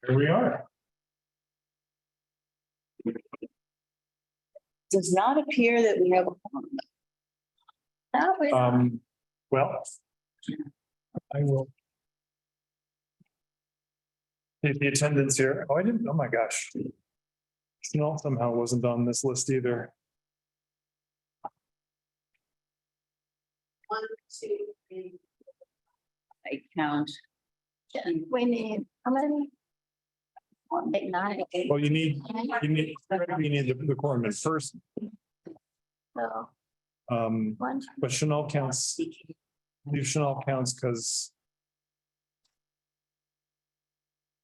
Here we are. Does not appear that we have a quorum. Well, I will. Take the attendance here. Oh, I didn't, oh my gosh. Chanel somehow wasn't on this list either. 1, 2, 3. I count. We need, how many? 1, 8, 9. Well, you need the quorum at first, So, 1, but Chanel counts. Leave Chanel counts because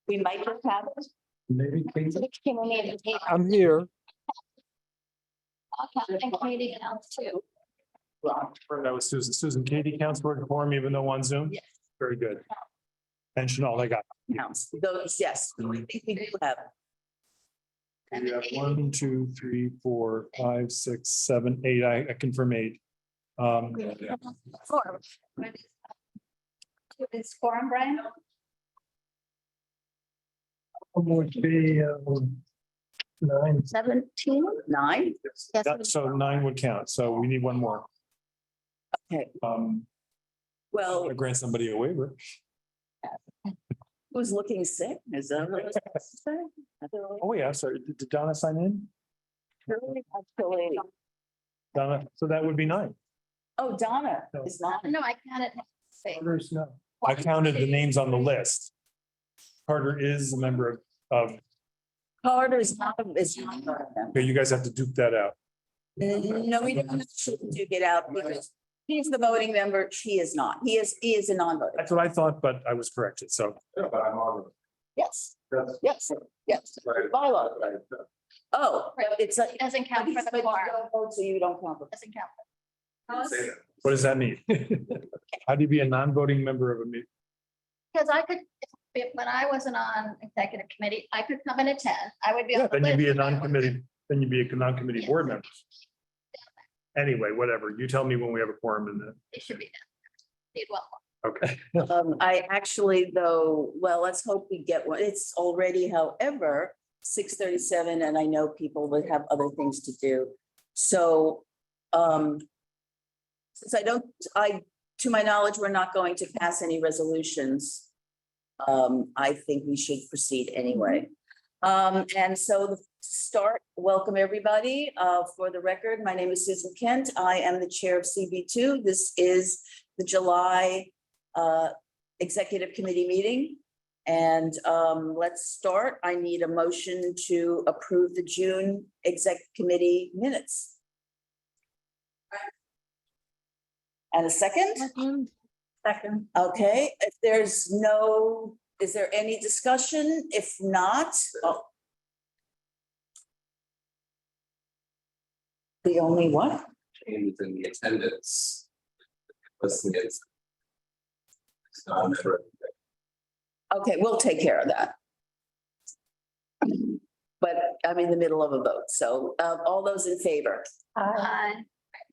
We might just have it. maybe Katie. can we need to take? I'm here. I'll count and Katie counts too. That was Susan. Susan, Katie counts for a quorum even though on Zoom? Yes. Very good. And Chanel, I got. Counts. Those, yes, I think we do have. We have 1, 2, 3, 4, 5, 6, 7, 8. I confirm 8. We need to have a quorum. Is quorum, Brian? Would be 9. 17? 9. Yes. So 9 would count. So we need one more. Okay, I'm well, gonna grant somebody a waiver. who's looking sick? Is that what it's saying? Oh, yeah, sorry. Did Donna sign in? Actually, Donna, so that would be 9. oh, Donna is not. No, I counted. There's no. I counted the names on the list. Carter is a member of, Carter is not, is not. okay, you guys have to duke that out. No, we don't have to duke it out because he's the voting member. She is not. He is a non-voting. That's what I thought, but I was corrected. So Yes, yes, yes. Bylaw. Oh, it's like. It doesn't count for the quorum. So you don't count. Doesn't count. what does that mean? How do you be a non-voting member of a meeting? Because I could, when I wasn't on executive committee, I could come and attend. I would be. Yeah, on the then you'd be a list. non-committee, then you'd be a non-committee Yeah. board member. Anyway, whatever. You tell me when we have a quorum in the, It should be done. Need one more. okay. I actually, though, well, let's hope we get one. It's already, however, 6:37, and I know people would have other things to do. So, since to my knowledge, we're not going to pass any resolutions. I think we should proceed anyway. And so to start, welcome everybody. For the record, my name is Susan Kent. I am the chair of CB2. This is the July Executive Committee meeting. And let's start. I need a motion to approve the June Exec Committee minutes. And a second? Second. Okay, if there's no, is there any discussion? If not, the only one? Change in the attendance. Listing it. It's not a matter of- Okay, we'll take care of that. But I'm in the middle of a vote, so all those in favor?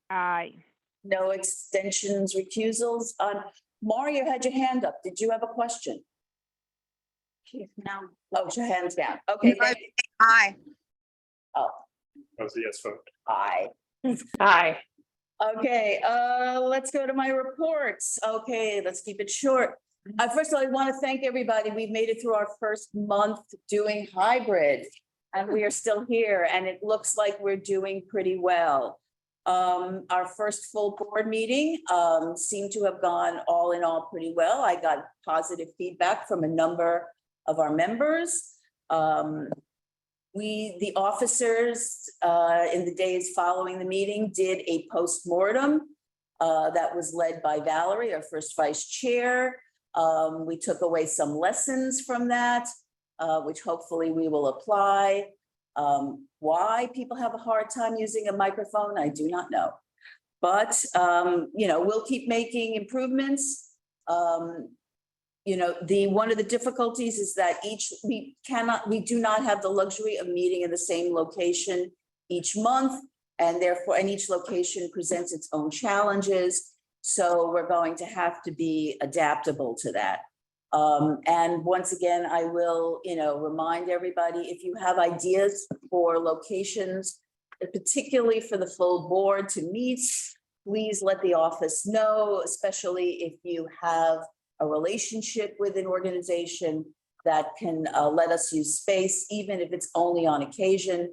Aye. No extensions, recusals? Mario had your hand up. Did you have a question? She's now. Oh, your hand's down. Okay. Aye. Oh, That was a yes vote. aye. Aye. Okay, let's go to my reports. Okay, let's keep it short. First of all, I want to thank everybody. We've made it through our first month doing hybrid. And we are still here and it looks like we're doing pretty well. Our first full board meeting seemed to have gone all in all pretty well. I got positive feedback from a number of our members. The officers in the days following the meeting did a postmortem that was led by Valerie, our first vice chair. We took away some lessons from that, which hopefully we will apply. Why people have a hard time using a microphone, I do not know. But, we'll keep making improvements. One of the difficulties is that we do not have the luxury of meeting in the same location each month. And therefore, and each location presents its own challenges. So we're going to have to be adaptable to that. And once again, I will, remind everybody, if you have ideas for locations, particularly for the full board to meet, please let the office know, especially if you have a relationship with an organization that can let us use space, even if it's only on occasion.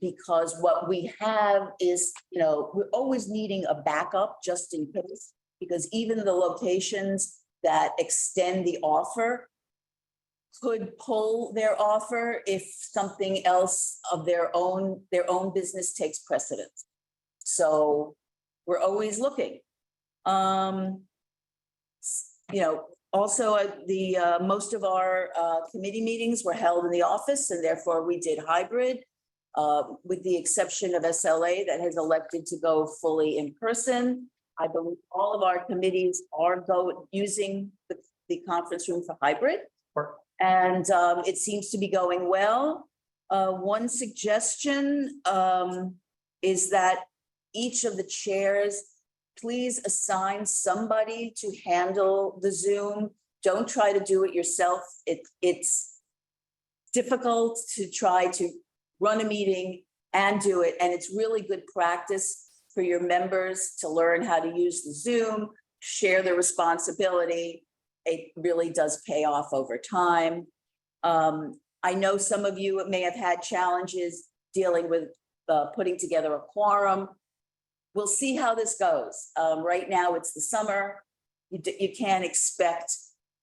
Because what we have is, we're always needing a backup just in case, because even the locations that extend the offer could pull their offer if something else of their own business takes precedence. So we're always looking. Also, most of our committee meetings were held in the office, and therefore we did hybrid, with the exception of SLA that has elected to go fully in person. I believe all of our committees are using the conference room for hybrid. And it seems to be going well. One suggestion is that each of the chairs, please assign somebody to handle the Zoom. Don't try to do it yourself. It's difficult to try to run a meeting and do it. And it's really good practice for your members to learn how to use the Zoom, share the responsibility. It really does pay off over time. I know some of you may have had challenges dealing with putting together a quorum. We'll see how this goes. Right now, it's the summer. You can't expect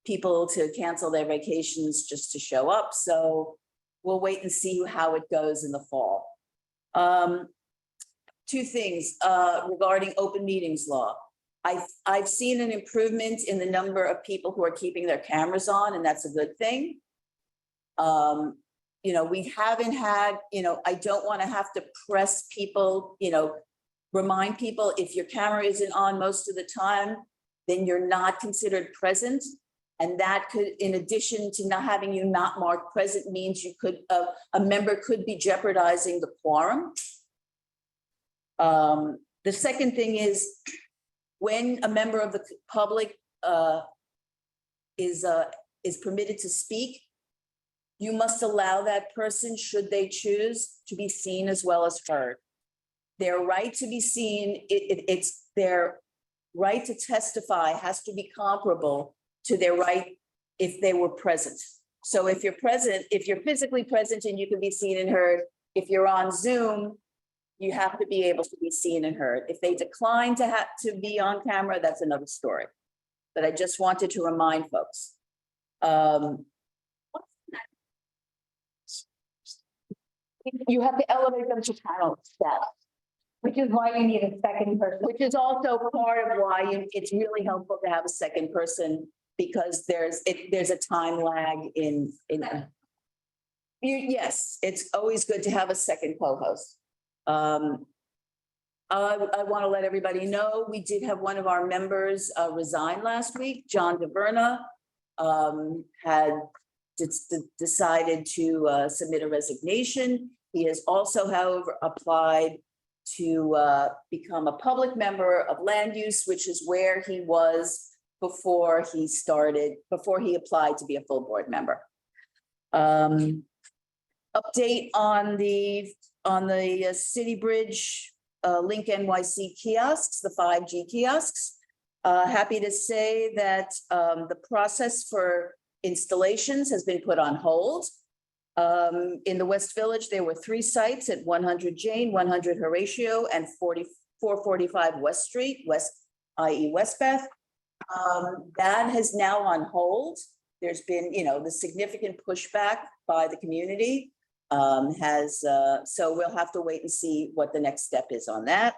people to cancel their vacations just to show up. So we'll wait and see how it goes in the fall. Two things regarding open meetings law. I've seen an improvement in the number of people who are keeping their cameras on, and that's a good thing. We haven't had, I don't want to have to press people, remind people if your camera isn't on most of the time, then you're not considered present. And that could, in addition to not having you not marked present, means you could, a member could be jeopardizing the quorum. The second thing is, when a member of the public is permitted to speak, you must allow that person, should they choose, to be seen as well as heard. Their right to be seen, it's their right to testify has to be comparable to their right if they were present. So if you're present, if you're physically present and you can be seen and heard, if you're on Zoom, you have to be able to be seen and heard. If they decline to be on camera, that's another story. But I just wanted to remind folks. You have to elevate them to panel status. Which is why you need a second person. Which is also part of why it's really helpful to have a second person, because there's a time lag in. Yes, it's always good to have a second co-host. I want to let everybody know, we did have one of our members resign last week. John DeVerna had decided to submit a resignation. He has also, however, applied to become a public member of land use, which is where he was before he applied to be a full board member. Update on the City Bridge Link NYC kiosks, the 5G kiosks. Happy to say that the process for installations has been put on hold. In the West Village, there were 3 sites at 100 Jane, 100 Horatio, and 445 West Street, i.e. West Beth. That has now on hold. There's been, the significant pushback by the community. So we'll have to wait and see what the next step is on that.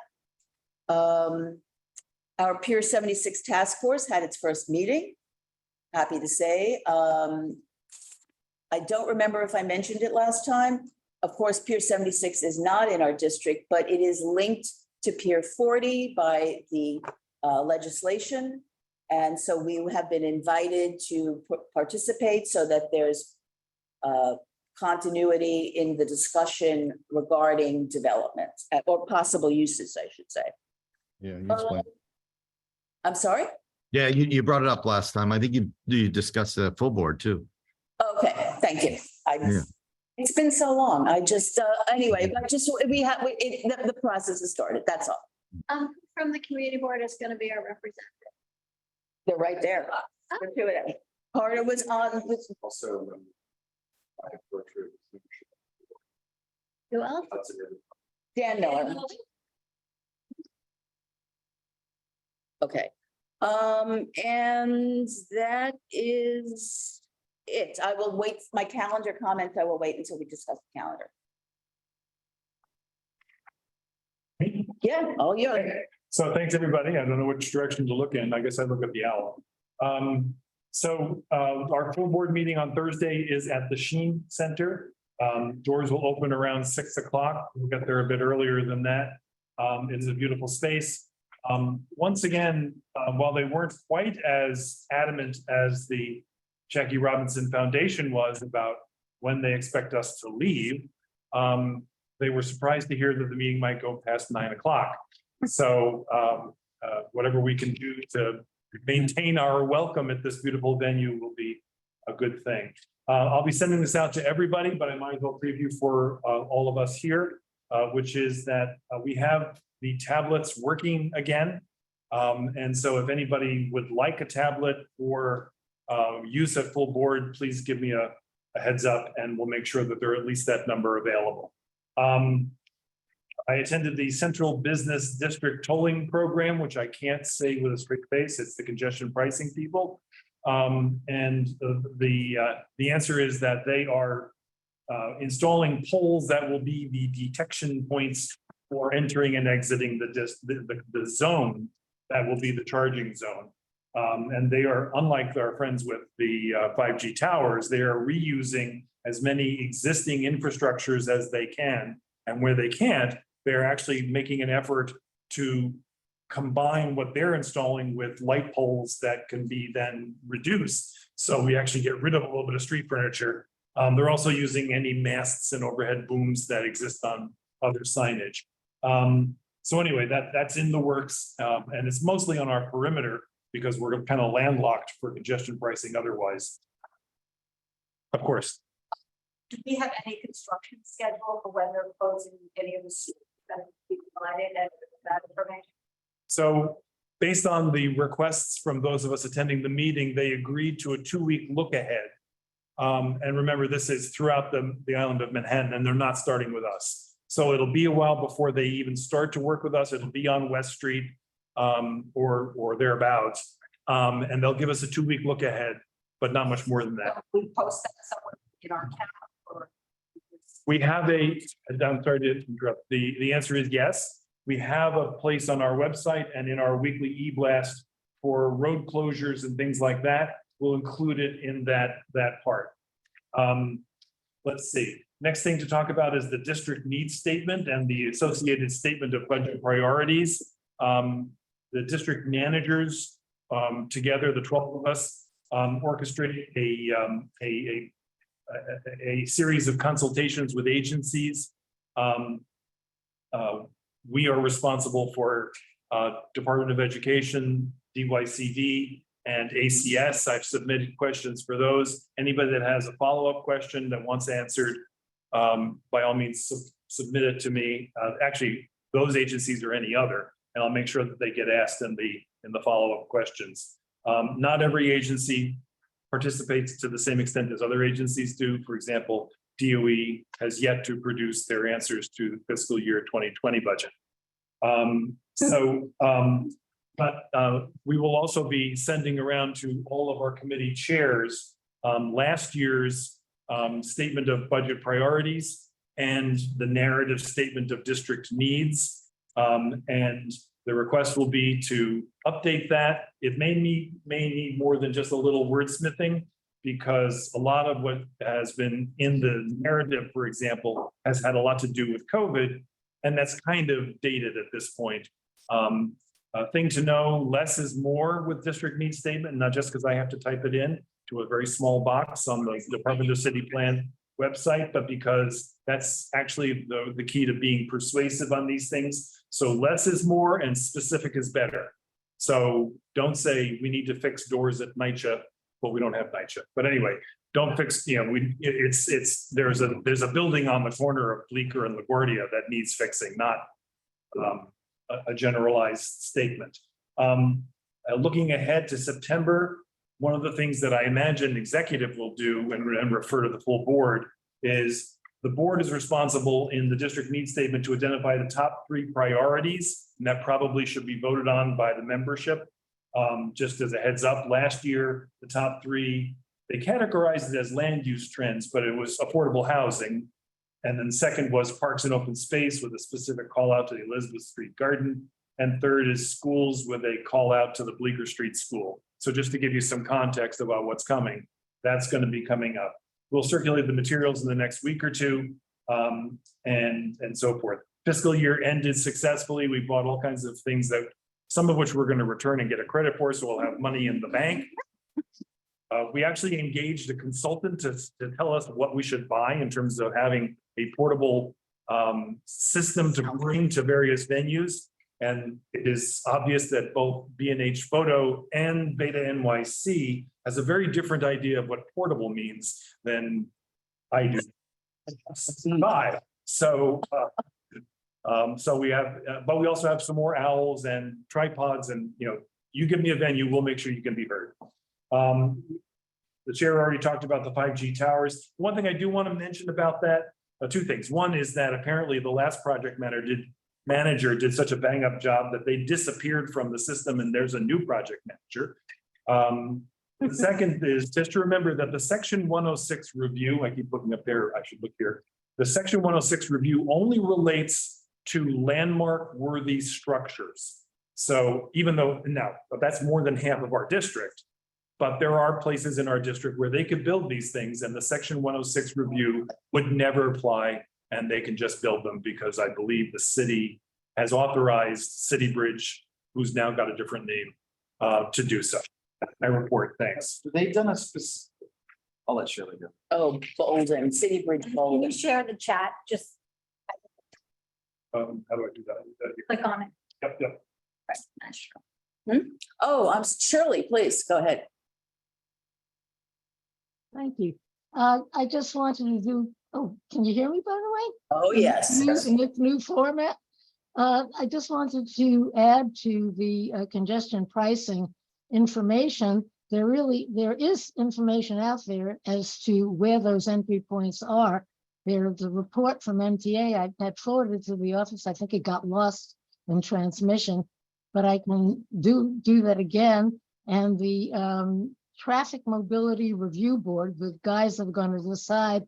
Our Pier 76 task force had its first meeting. Happy to say. I don't remember if I mentioned it last time. Of course, Pier 76 is not in our district, but it is linked to Pier 40 by the legislation. And so we have been invited to participate so that there's continuity in the discussion regarding development or possible uses, I should say. Yeah, you explained. I'm sorry? Yeah, you brought it up last time. I think you discussed the full board too. Okay, thank you. Yeah. It's been so long. I just, anyway, but just, the process has started. That's all. From the community board is going to be our representative. They're right there. The two of them. Carter was on, Also. I have worked through. Who else? That's a good. Dan Miller. Okay. And that is it. I will wait, my calendar comments, I will wait until we discuss the calendar. Yeah, oh, yeah. So thanks, everybody. I don't know which direction to look in. I guess I look at the owl. Our full board meeting on Thursday is at the Sheen Center. Doors will open around 6 o'clock. We'll get there a bit earlier than that. It's a beautiful space. Once again, while they weren't quite as adamant as the Jackie Robinson Foundation was about when they expect us to leave, they were surprised to hear that the meeting might go past 9 o'clock. So whatever we can do to maintain our welcome at this beautiful venue will be a good thing. I'll be sending this out to everybody, but I might as well preview for all of us here, which is that we have the tablets working again. And so if anybody would like a tablet for use at full board, please give me a heads up and we'll make sure that there are at least that number available. I attended the Central Business District Tolling Program, which I can't say with a straight face. It's the congestion pricing people. And the answer is that they are installing poles that will be the detection points for entering and exiting the zone that will be the charging zone. And they are, unlike our friends with the 5G towers, they are reusing as many existing infrastructures as they can. And where they can't, they're actually making an effort to combine what they're installing with light poles that can be then reduced. So we actually get rid of a little bit of street furniture. They're also using any masts and overhead booms that exist on other signage. So anyway, that's in the works, and it's mostly on our perimeter because we're kind of landlocked for congestion pricing otherwise. Of course. Do we have any construction schedule for when they're closing any of the streets that we provided and that information? So based on the requests from those of us attending the meeting, they agreed to a 2-week look ahead. And remember, this is throughout the island of Manhattan, and they're not starting with us. So it'll be a while before they even start to work with us. It'll be on West Street or thereabouts. And they'll give us a 2-week look ahead, but not much more than that. We post that somewhere in our account or. We have I'm sorry to interrupt. The answer is yes. We have a place on our website and in our weekly e-blast for road closures and things like that. We'll include it in that part. Let's see. Next thing to talk about is the district needs statement and the associated statement of budget priorities. The district managers together, the 12 of us, orchestrated a series of consultations with agencies. We are responsible for Department of Education, DYCD, and ACS. I've submitted questions for those. Anybody that has a follow-up question that wants answered, by all means, submit it to me. Actually, those agencies or any other, and I'll make sure that they get asked in the follow-up questions. Not every agency participates to the same extent as other agencies do. For example, DOE has yet to produce their answers to the fiscal year 2020 budget. But we will also be sending around to all of our committee chairs last year's statement of budget priorities and the narrative statement of district needs. And the request will be to update that. It may need more than just a little wordsmithing, because a lot of what has been in the narrative, for example, has had a lot to do with COVID, and that's kind of dated at this point. Thing to know, less is more with district needs statement, not just because I have to type it in to a very small box on the Department of City Plan website, but because that's actually the key to being persuasive on these things. So less is more and specific is better. So don't say we need to fix doors at NYCHA, but we don't have NYCHA. But anyway, don't fix, there's a building on the corner of Bleecker and LaGuardia that needs fixing, not a generalized statement. Looking ahead to September, one of the things that I imagine executive will do and refer to the full board is the board is responsible in the district needs statement to identify the top 3 priorities, and that probably should be voted on by the membership. Just as a heads up, last year, the top 3, they categorized it as land use trends, but it was affordable housing. And then second was parks and open space with a specific call out to the Elizabeth Street Garden. And third is schools with a call out to the Bleecker Street School. So just to give you some context about what's coming, that's going to be coming up. We'll circulate the materials in the next week or 2 and so forth. Fiscal year ended successfully. We bought all kinds of things that some of which we're going to return and get a credit for, so we'll have money in the bank. We actually engaged a consultant to tell us what we should buy in terms of having a portable system to bring to various venues. And it is obvious that both B&H Photo and Beta NYC has a very different idea of what portable means than I do. Buy. So we have, but we also have some more owls and tripods, and you give me a venue, we'll make sure you can be heard. The chair already talked about the 5G towers. One thing I do want to mention about that, 2 things. One is that apparently the last project manager did such a bang up job that they disappeared from the system and there's a new project manager. The second is just to remember that the section 106 review, I keep looking up there, I should look here. The section 106 review only relates to landmark worthy structures. So even though now that's more than half of our district, but there are places in our district where they could build these things and the section 106 review would never apply. And they can just build them because I believe the city has authorized City Bridge, who's now got a different name, to do so. I report, thanks. They've done a specific, I'll let Shirley go. Oh, Bolden, City Bridge Can Bolden. you share the chat? Just How do I do that? click on it. Yep. Right, that's true. Oh, I'm Shirley, please, go ahead. Thank you. I just wanted to do, can you hear me, by the way? Oh, yes. In this new format? I just wanted to add to the congestion pricing information. There is information out there as to where those entry points are. There's a report from MTA I had forwarded to the office. I think it got lost in transmission, but I can do that again. And the Traffic Mobility Review Board, the guys that are going to decide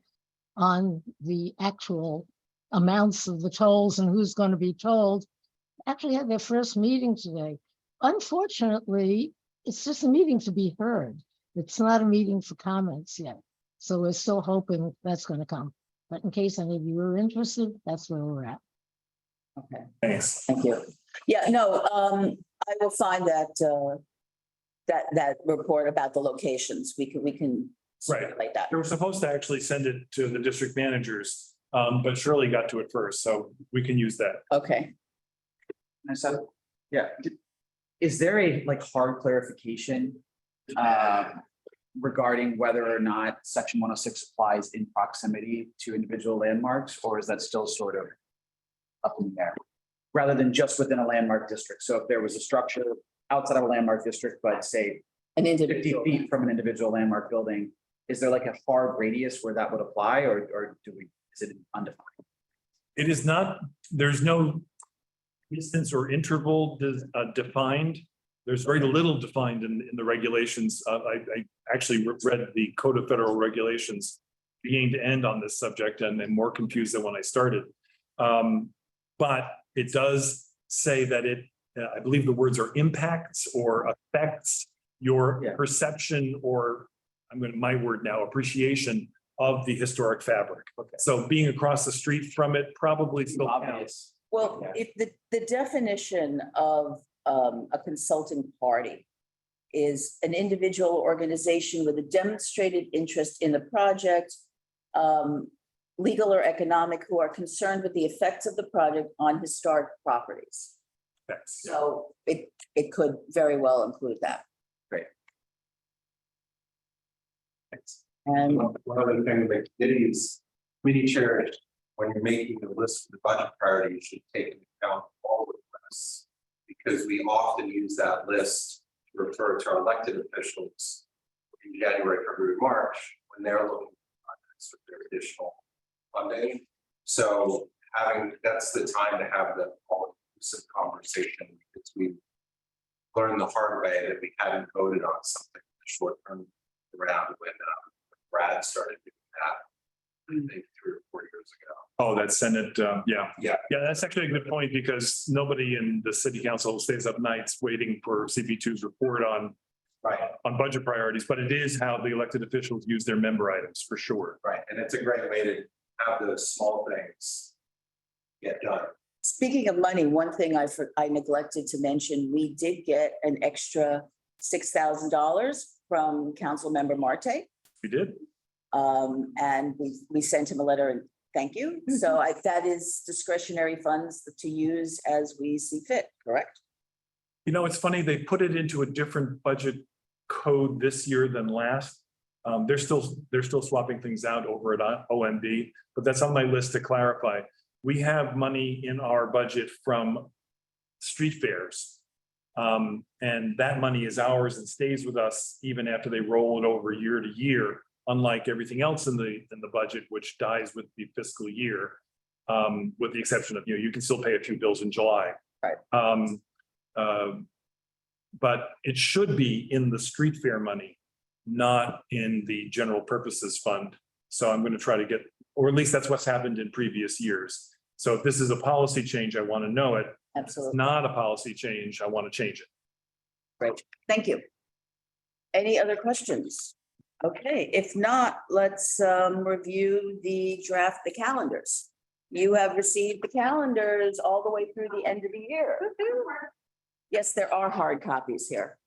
on the actual amounts of the tolls and who's going to be tolled, actually had their first meeting today. Unfortunately, it's just a meeting to be heard. It's not a meeting for comments yet. So we're still hoping that's going to come. But in case any of you are interested, that's where we're at. Okay, Thanks. thank you. Yeah, no, I will find that that report about the locations. We can circulate that. They were supposed to actually send it to the district managers, but Shirley got to it first, so we can use that. Okay. And I said, yeah, is there a hard clarification regarding whether or not section 106 applies in proximity to individual landmarks, or is that still sort of up in the air? Rather than just within a landmark district. So if there was a structure outside of a landmark district, but say An 50 individual. feet from an individual landmark building, is there a hard radius where that would apply, or is it undefined? It is not, there's no distance or interval defined. There's very little defined in the regulations. I actually read the Code of Federal Regulations beginning to end on this subject and more confused than when I started. But it does say that I believe the words are impacts or affects your perception or my word now, appreciation of the historic fabric. Okay. So being across the street from it probably still counts. Well, if the definition of a consulting party is an individual or organization with a demonstrated interest in the project, legal or economic, who are concerned with the effects of the project on historic properties. Thanks. So it could very well include that. Thanks. And One other thing, the committee chairs, when you're making the list of the budget priorities, should take into account all the lists. Because we often use that list to refer to our elected officials in January, February, March, when they're looking for projects with their additional funding. So that's the time to have the all-inclusive conversation, because we learned the hard way that we hadn't voted on something in the short term around when Brad started doing that, I think 3 or 4 years ago. Oh, that Senate, yeah. Yeah. Yeah, that's actually a good point because nobody in the city council stays up nights waiting for CB2's report on Right, budget priorities, but it is how the elected officials use their member items for sure. right. And it's a great way to have those small things get done. speaking of money, one thing I neglected to mention, we did get an extra $6,000 from Councilmember Marte. We did. And we sent him a letter and thank you. So that is discretionary funds to use as we see fit, correct? You know, it's funny, they put it into a different budget code this year than last. They're still swapping things out over at OMB, but that's on my list to clarify. We have money in our budget from street fairs. And that money is ours and stays with us even after they roll it over year to year, unlike everything else in the budget, which dies with the fiscal year. With the exception of, you can still pay a few bills in July. Right. But it should be in the street fair money, not in the general purposes fund. So I'm going to try to get, or at least that's what's happened in previous years. So if this is a policy change, I want to know it. If it's Absolutely. not a policy change, I want to change it. Great. Thank you. Any other questions? Okay, if not, let's review the calendars. You have received the calendars all the way through the end of the year. Yes, there are hard copies here.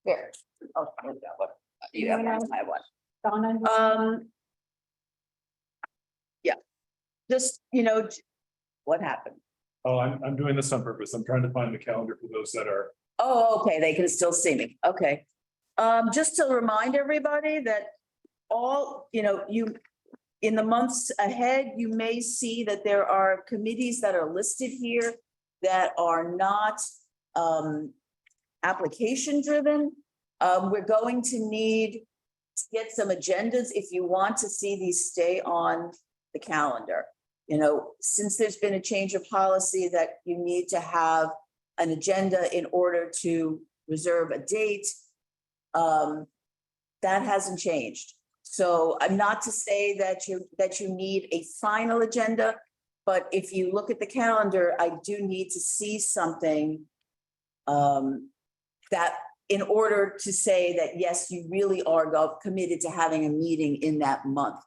Here. Oh, I've got one. You have one, I have one. Donna, Yeah, just, what happened? Oh, I'm doing this on purpose. I'm trying to find the calendar for those that are. Oh, okay, they can still see me. Okay. Just to remind everybody that in the months ahead, you may see that there are committees that are listed here that are not application driven. We're going to need to get some agendas if you want to see these stay on the calendar. Since there's been a change of policy that you need to have an agenda in order to reserve a date, that hasn't changed. So I'm not to say that you need a final agenda, but if you look at the calendar, I do need to see something that in order to say that, yes, you really are committed to having a meeting in that month.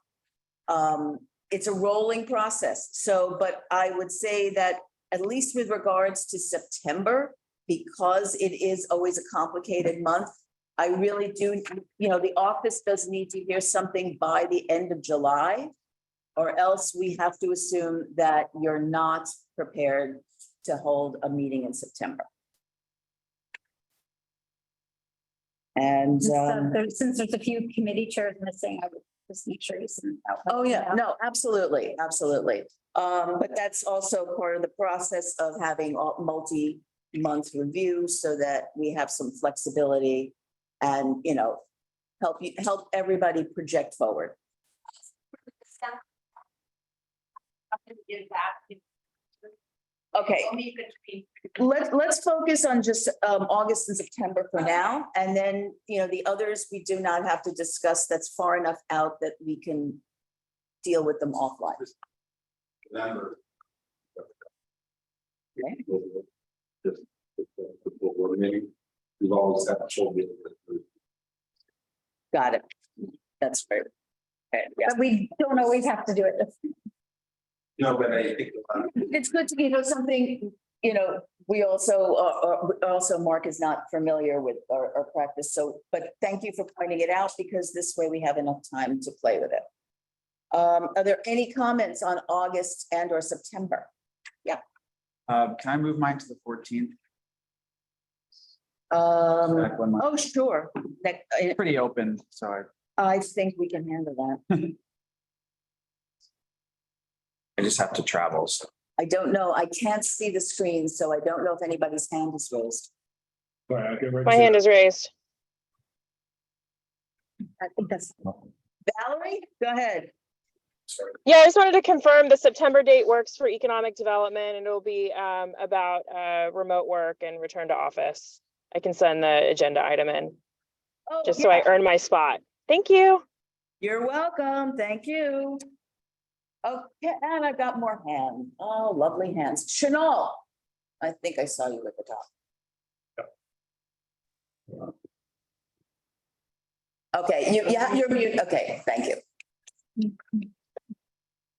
It's a rolling process. So, but I would say that at least with regards to September, because it is always a complicated month, I really do, the office does need to hear something by the end of July, or else we have to assume that you're not prepared to hold a meeting in September. And, since there's a few committee chairs missing, I would just make sure you send out. oh, yeah, no, absolutely, absolutely. But that's also part of the process of having multi-month review so that we have some flexibility and, help everybody project forward. Okay, let's focus on just August and September for now. And then, the others we do not have to discuss. That's far enough out that we can deal with them offline. Remember. Okay. We've always had a show. Got it. That's right. Okay, yeah. But we don't always have to do it. No, but I think. It's good to, something, we also Mark is not familiar with our practice. So, but thank you for pointing it out because this way we have enough time to play with it. Are there any comments on August and or September? Yeah. Can I move mine to the 14th? Um, One month. oh, sure. Pretty open, so I think we can handle that. I just have to travel, so. I don't know. I can't see the screen, so I don't know if anybody's hand is raised. Sorry, I'll get right My to hand that. is raised. I think that's Valerie, go ahead. Yeah, I just wanted to confirm the September date works for economic development and it'll be about remote work and return to office. I can send the agenda item in, Oh, just so I yeah. earn my spot. Thank you. You're welcome. Thank you. Okay, and I've got more hands. Oh, lovely hands. Chanel, I think I saw you at the top. Okay, you're muted. Okay, thank you.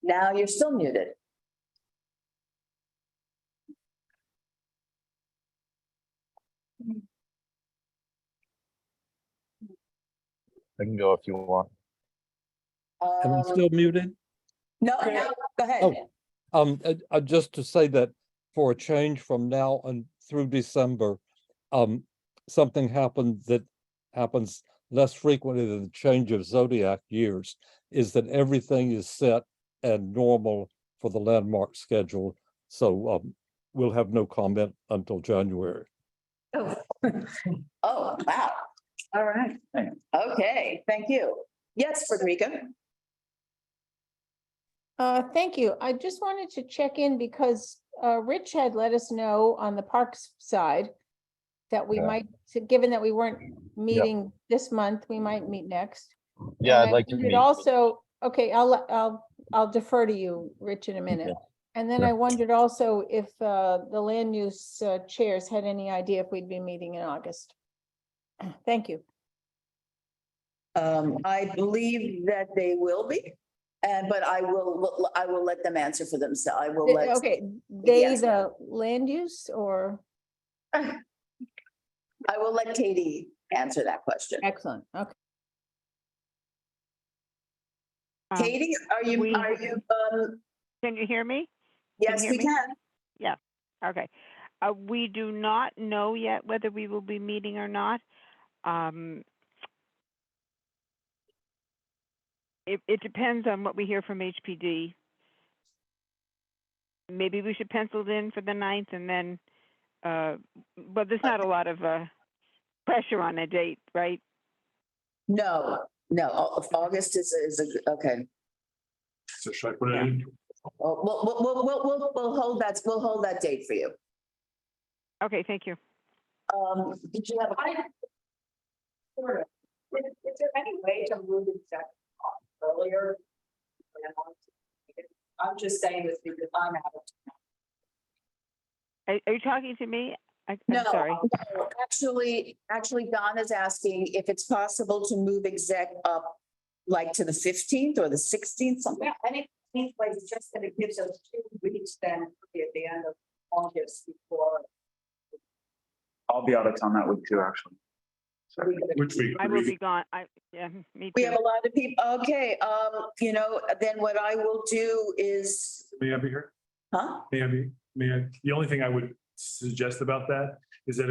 Now you're still muted. I can go if you want. Am I Um, still muted? No, go ahead. Just to say that for a change from now and through December, something happened that happens less frequently than the change of zodiac years, is that everything is set and normal for the landmark schedule. So we'll have no comment until January. Oh, oh, wow. All right. Okay, thank you. Yes, Frederica. Thank you. I just wanted to check in because Rich had let us know on the parks side that we Yeah. might, given that we weren't meeting this month, we might meet next. Yeah, And I'd I like to wondered meet. Also, okay, I'll defer to you, Rich, in a minute. Okay. And then Sure. I wondered also if the land use chairs had any idea if we'd be meeting in August. Thank you. I believe that they will be, but I will let them answer for themselves. I will let. Okay, they, Yes. the land use or? I will let Katie answer that question. Excellent, okay. Katie, are you, Can you hear me? yes, hear we me? can. Yeah, okay. We do not know yet whether we will be meeting or not. It depends on what we hear from HPD. Maybe we should pencil it in for the 9th and then, but there's not a lot of pressure on a date, right? No, August is okay. So should I put it in? We'll hold that date for you. Okay, thank you. Did you have? Is there any way to move exec earlier? I'm just saying this because I'm out of Are you talking to me? I'm No, sorry. no, actually, Don is asking if it's possible to move exec up like to the 15th or the 16th, something. Yeah, any place, just that it gives us 2 weeks then at the end of August before. I'll be out of town that week too, actually. Which week? I will be gone. Yeah, me We too. have a lot of people. Okay, then what I will do is, May I be here? huh? The only thing I would suggest about that is that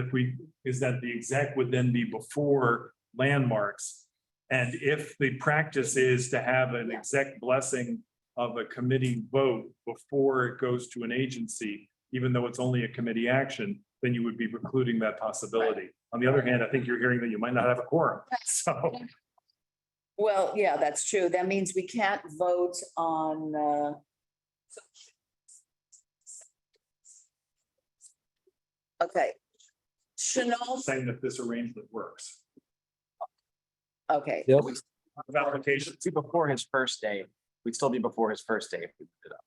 the exec would then be before landmarks. And if the practice is to have an exec blessing of a committee vote before it goes to an agency, even though it's only a committee action, then you would be precluding that possibility. On the other hand, I think you're hearing that you might not have a quorum, so. Well, yeah, that's true. That means we can't vote on, okay. Chanel, Saying that this arrangement works. okay. Yep. Of application. Be before his first day. We'd still be before his first day if we did it up.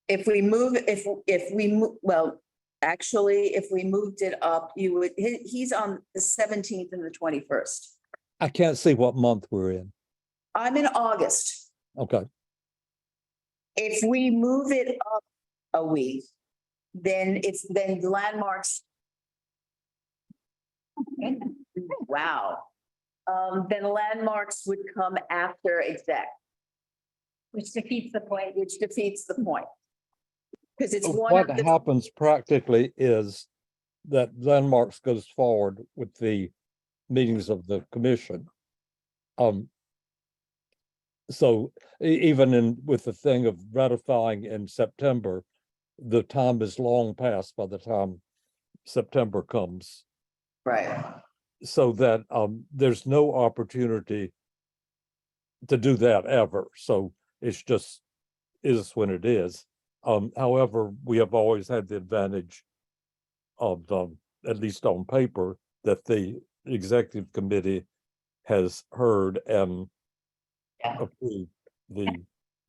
If we move, if we move, well, actually, if we moved it up, he's on the 17th and the 21st. I can't see what month we're in. I'm in August. Okay. If we move it up a week, then landmarks. Wow. Then landmarks would come after exec. Which defeats the point. Which defeats the point. Because it's one What of the, happens practically is that landmarks goes forward with the meetings of the commission. So even in with the thing of ratifying in September, the time is long past by the time September comes. right, So that there's no opportunity to do that ever. So it's just is when it is. However, we have always had the advantage of at least on paper that the executive committee has heard and Yeah. approved the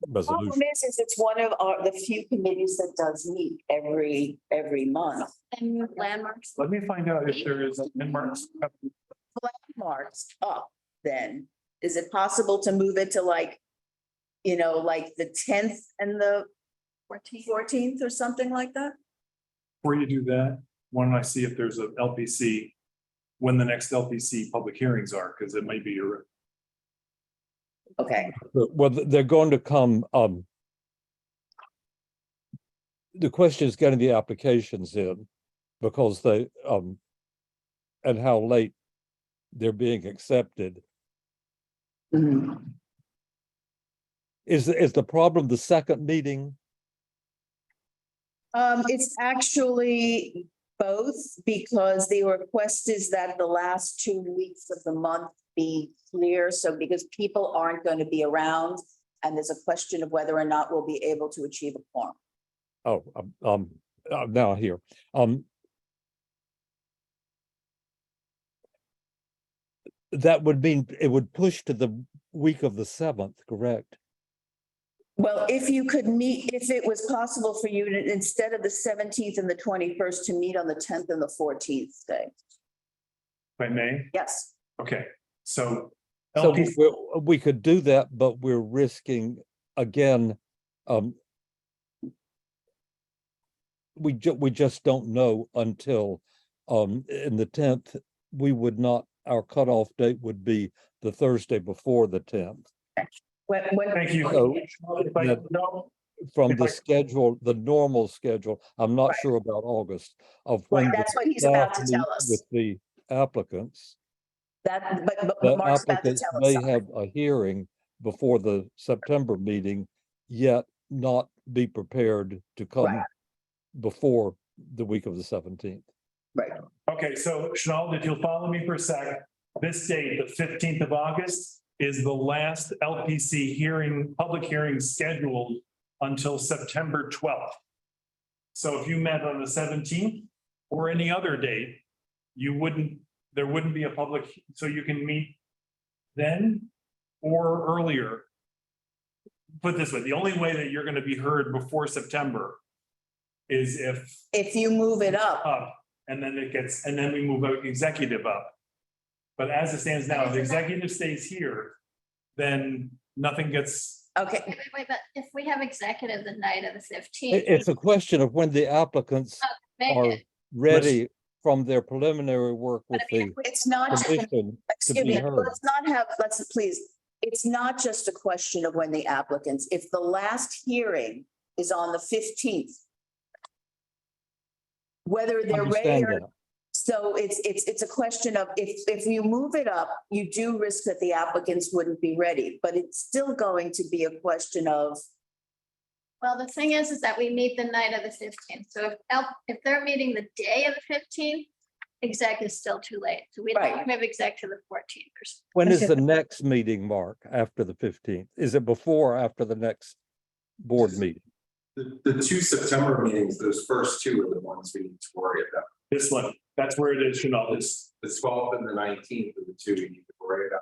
the problem resolution. is it's one of the few committees that does meet every month. And landmarks. Let me find out if there is a landmarks. Landmarks up, then, is it possible to move it to like, like the 10th and the 14th or something like that? Before you do that, why don't I see if there's a LPC, when the next LPC public hearings are, because it might be a. Okay, Well, they're going to come, the question is getting the applications in because they, and how late they're being accepted. Mhm. Is the problem the second meeting? It's actually both, because the request is that the last 2 weeks of the month be clear, so because people aren't going to be around, and there's a question of whether or not we'll be able to achieve a quorum. Oh, now here, that would mean it would push to the week of the 7th, correct? Well, if you could meet, if it was possible for you to, instead of the 17th and the 21st, to meet on the 10th and the 14th day. If I may, Yes, okay, so. So LPC we could do that, but we're risking again, we just don't know until in the 10th, we would not, our cutoff date would be the Thursday before the 10th. Thank you. So, If I- that- no, From If the I- schedule, the normal schedule, I'm not Right. sure about August, of right, when that's the what he's staff about to meet tell us. with the applicants. But The Mark's about to applicants tell us may something. have a hearing before the September meeting, yet not be prepared to come Right. before the week of the 17th. Right, Okay, so Chanel, if you'll follow me for a sec, this date, the 15th of August, is the last LPC hearing, public hearing scheduled until September 12th. So if you met on the 17th or any other date, there wouldn't be a public, so you can meet then or earlier. Put it this way, the only way that you're gonna be heard before September is if you move it up, up, and then and then we move out executive up. But as it stands now, if the executive stays here, then nothing gets, okay, Wait, but if we have executive the night of the 15th. It's a question of when the applicants make are it. ready from their preliminary work with the it's not, commission to excuse be me, heard. let's please, it's not just a question of when the applicants, if the last hearing is on the 15th, whether they're ready Understand or that. so it's a question of if you move it up, you do risk that the applicants wouldn't be ready, but it's still going to be a question of, Well, the thing is that we meet the night of the 15th. So if they're meeting the day of the 15th, exec is still too late. So we Right. don't have exec to the 14th. When is the next meeting, Mark, after the 15th? Is it before or after the next board meeting? The 2 September meetings, those first 2 are the ones we need to worry about. this one, that's where it is, Chanel, this. The 12th and the 19th are the 2 we need to worry about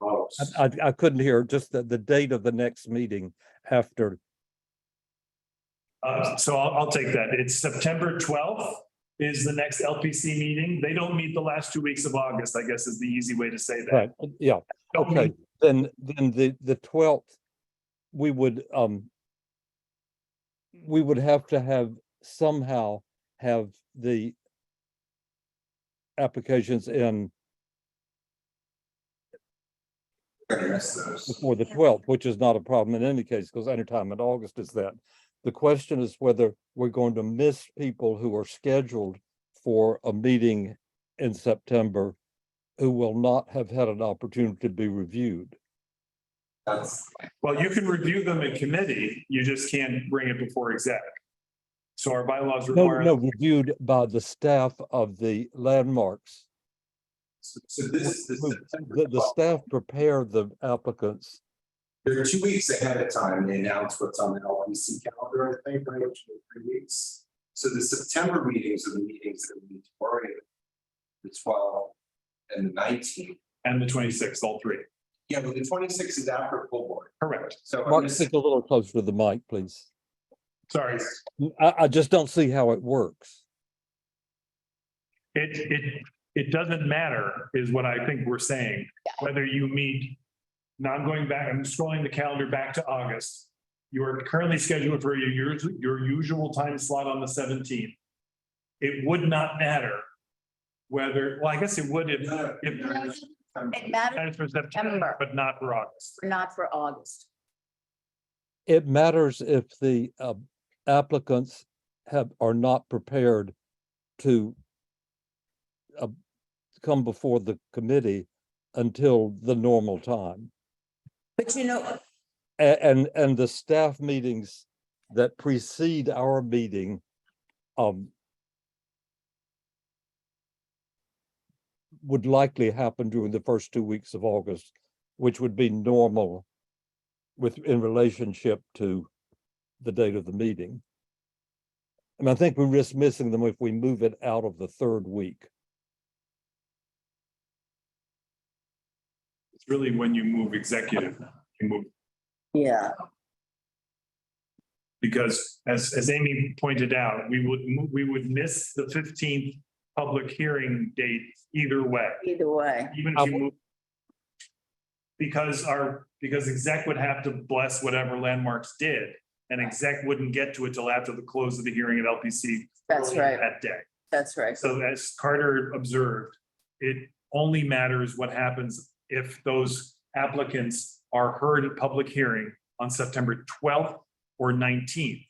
most. I couldn't hear just the date of the next meeting after. So I'll take that. It's September 12th is the next LPC meeting. They don't meet the last 2 weeks of August, I guess is the easy way to say that. Right, yeah, Don't okay, meet- then the 12th, we would have to have somehow have the applications in Gonna miss those. before the 12th, which is not a problem in any case, because anytime in August is that. The question is whether we're going to miss people who are scheduled for a meeting in September who will not have had an opportunity to be reviewed. That's, Well, you can review them in committee, you just can't bring it before exec. So our bylaws No, require. no, reviewed by the staff of the landmarks. so this is The, September the 12th. staff prepare the applicants. They're 2 weeks ahead of time. They announce what's on the LPC calendar, I think, right, which is 3 weeks. So the September meetings are the meetings that we need to worry about. The 12th and the 19th. And the 26th, all three. Yeah, but the 26th is after full board. Correct. So I'm Mark, just, stick a little closer to the mic, please. Sorry. I just don't see how it works. It doesn't matter is what I think we're saying, whether you meet. Now I'm going back, I'm scrolling the calendar back to August. You are currently scheduled for your usual time slot on the 17th. It would not matter whether, well, I guess it would if It matters matters for September, but not for August. not for August. It matters if the applicants are not prepared to come before the committee until the normal time. But you know, And the staff meetings that precede our meeting would likely happen during the first 2 weeks of August, which would be normal in relationship to the date of the meeting. And I think we risk missing them if we move it out of the third week. It's really when you move executive, you move. yeah, Because as Amy pointed out, we would miss the 15th public hearing date either way, either way. even if you move. Because exec would have to bless whatever landmarks did, and exec wouldn't get to it till after the close of the hearing at LPC. That's earlier right. That day. That's right. So as Carter observed, it only matters what happens if those applicants are heard at public hearing on September 12th or 19th.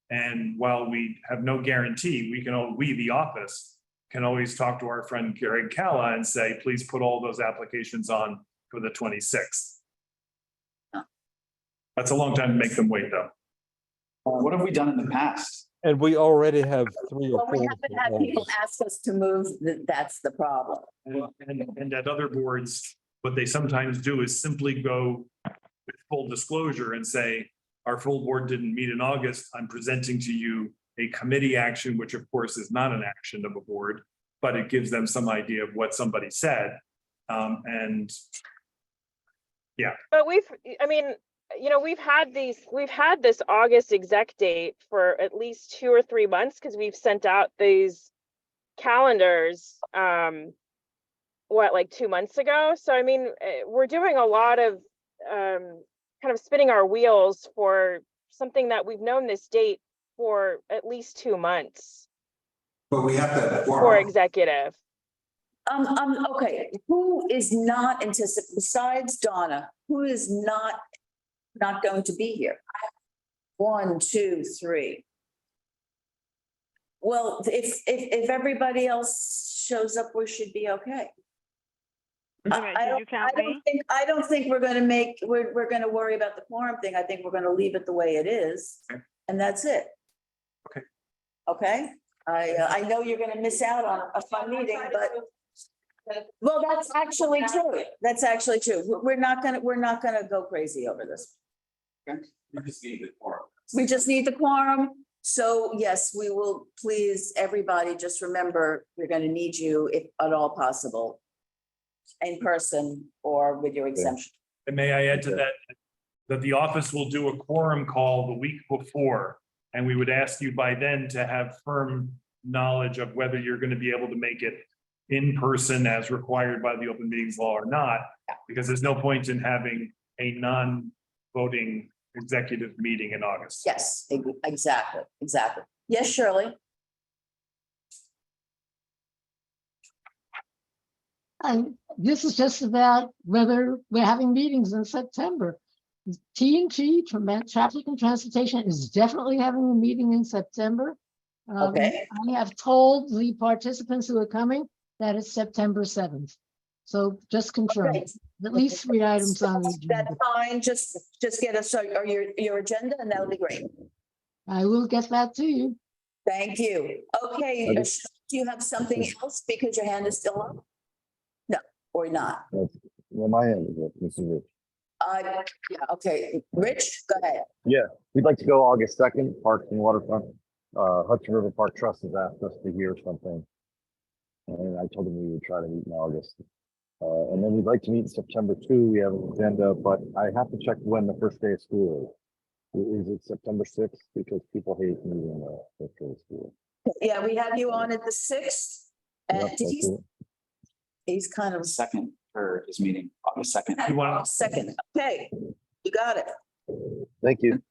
And while we have no guarantee, we, the office, can always talk to our friend Greg Calla and say, please put all those applications on for the 26th. That's a long time to make them wait, though. What have we done in the past? And we already have 3 or Well, we 4. haven't had people ask us to move, that's the problem. And at other boards, what they sometimes do is simply go with full disclosure and say, our full board didn't meet in August. I'm presenting to you a committee action, which of course is not an action of a board, but it gives them some idea of what somebody said. And But we've had this August exec date for at least 2 or 3 months because we've sent out these calendars, like 2 months ago. So, I mean, we're doing a lot of kind of spinning our wheels for something that we've known this date for at least 2 months but we have to. for executive. Okay, who is not anticipating, besides Donna, who is not going to be here? 1, 2, 3. Well, if everybody else shows up, we should be okay. Wait a minute, did you count me? I don't think we're gonna worry about the quorum thing. I think we're gonna leave it the way it is. Okay. And that's it. Okay. Okay, I know you're gonna miss out on a fun meeting, but. Well, that's actually true. That's actually true. We're not gonna go crazy over this. We just need the quorum. We just need the quorum. So yes, we will, please, everybody, just remember, we're gonna need you if at all possible. In person or with your exemption. And may I add to that the office will do a quorum call the week before. And we would ask you by then to have firm knowledge of whether you're going to be able to make it in person as required by the open meetings law or not. Because there's no point in having a non-voting executive meeting in August. Yes, exactly. Yes, Shirley? And this is just about whether we're having meetings in September. T&T, Traffic and Transportation, is definitely having a meeting in September. Okay. I have told the participants who are coming that it's September 7th. So just confirm, Okay. at least 3 items on the agenda. That's fine, just get us your agenda and that'll be great. I will get that to you. Thank you. Okay, Okay. do you have something else because your hand is still up? No, or not? Well, my end is it, this is it. Yeah, okay. Rich, go ahead. We'd like to go August 2nd, Parks and Waterfront. Hudson River Park Trust has asked us to hear something. And I told them we would try to meet in August. And then we'd like to meet in September 2. We have an agenda, but I have to check when the first day of school is. Is it September 6th? Because people hate meeting the first day of school. Yeah, we have you on at the 6th. And Yep, did that's he, it. he's kind of Second for his meeting, August 2nd. You want, second. Okay, you got it. Thank you.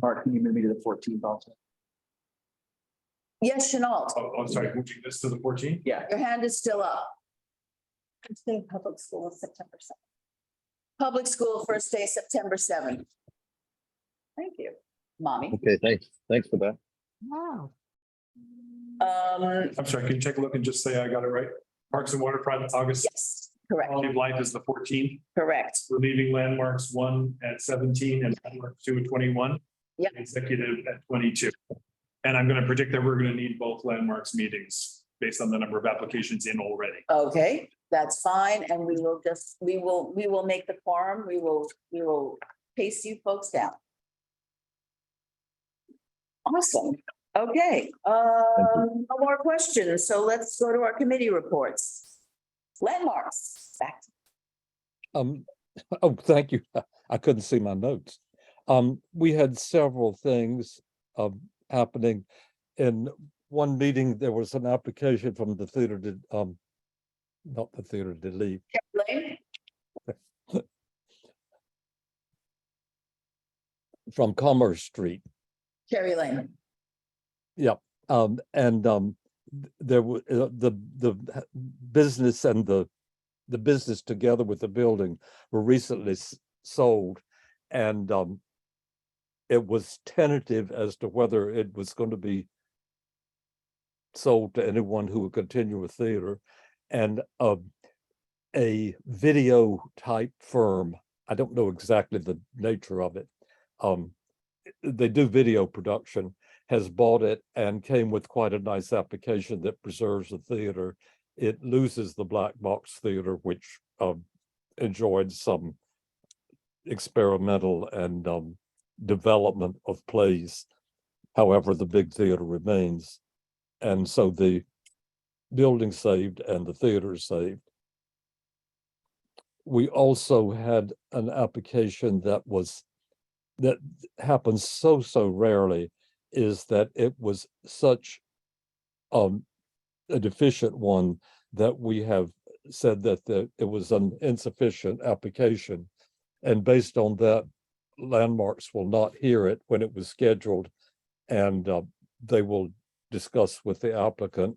Mark, can you move me to the 14th also? Yes, Chenault, I'm sorry, moving this to the 14th? Yeah. your hand is still up. Public school, September 7th. Public school, first day, September 7th. Thank you. Mommy. Okay, thanks for that. Wow. I'm sorry, can you take a look and just say I got it right? Parks and Waterfront, August, Yes, correct, Quality of Life is the 14th. correct. We're leaving landmarks 1 at 17 and landmarks 2 at 21. Yep. Executive at 22. And I'm going to predict that we're going to need both landmarks meetings based on the number of applications in already. Okay, that's fine, and we will make the quorum, we will pace you folks down. Awesome, okay, no more questions, so let's go to our committee reports. Landmarks, back. Oh, thank you. I couldn't see my notes. We had several things happening. In one meeting, there was an application from the theater to not the theater to leave. Lane? From Commerce Street. Cherry Lane. Yep. There were the business and the business together with the building were recently sold, and it was tentative as to whether it was going to be sold to anyone who would continue a theater. And a video type firm, I don't know exactly the nature of it, they do video production, has bought it and came with quite a nice application that preserves the theater. It loses the black box theater, which enjoyed some experimental and development of plays. However, the big theater remains. And so the building saved and the theater saved. We also had an application that happens so rarely, is that it was such a deficient one that we have said that it was an insufficient application. And based on that, Landmarks will not hear it when it was scheduled, and they will discuss with the applicant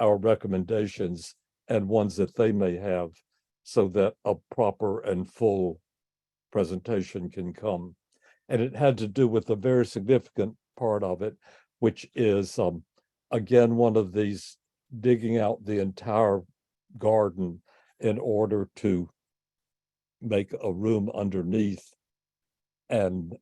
our recommendations and ones that they may have, so that a proper and full presentation can come. And it had to do with a very significant part of it, which is again one of these digging out the entire garden in order to make a room underneath, and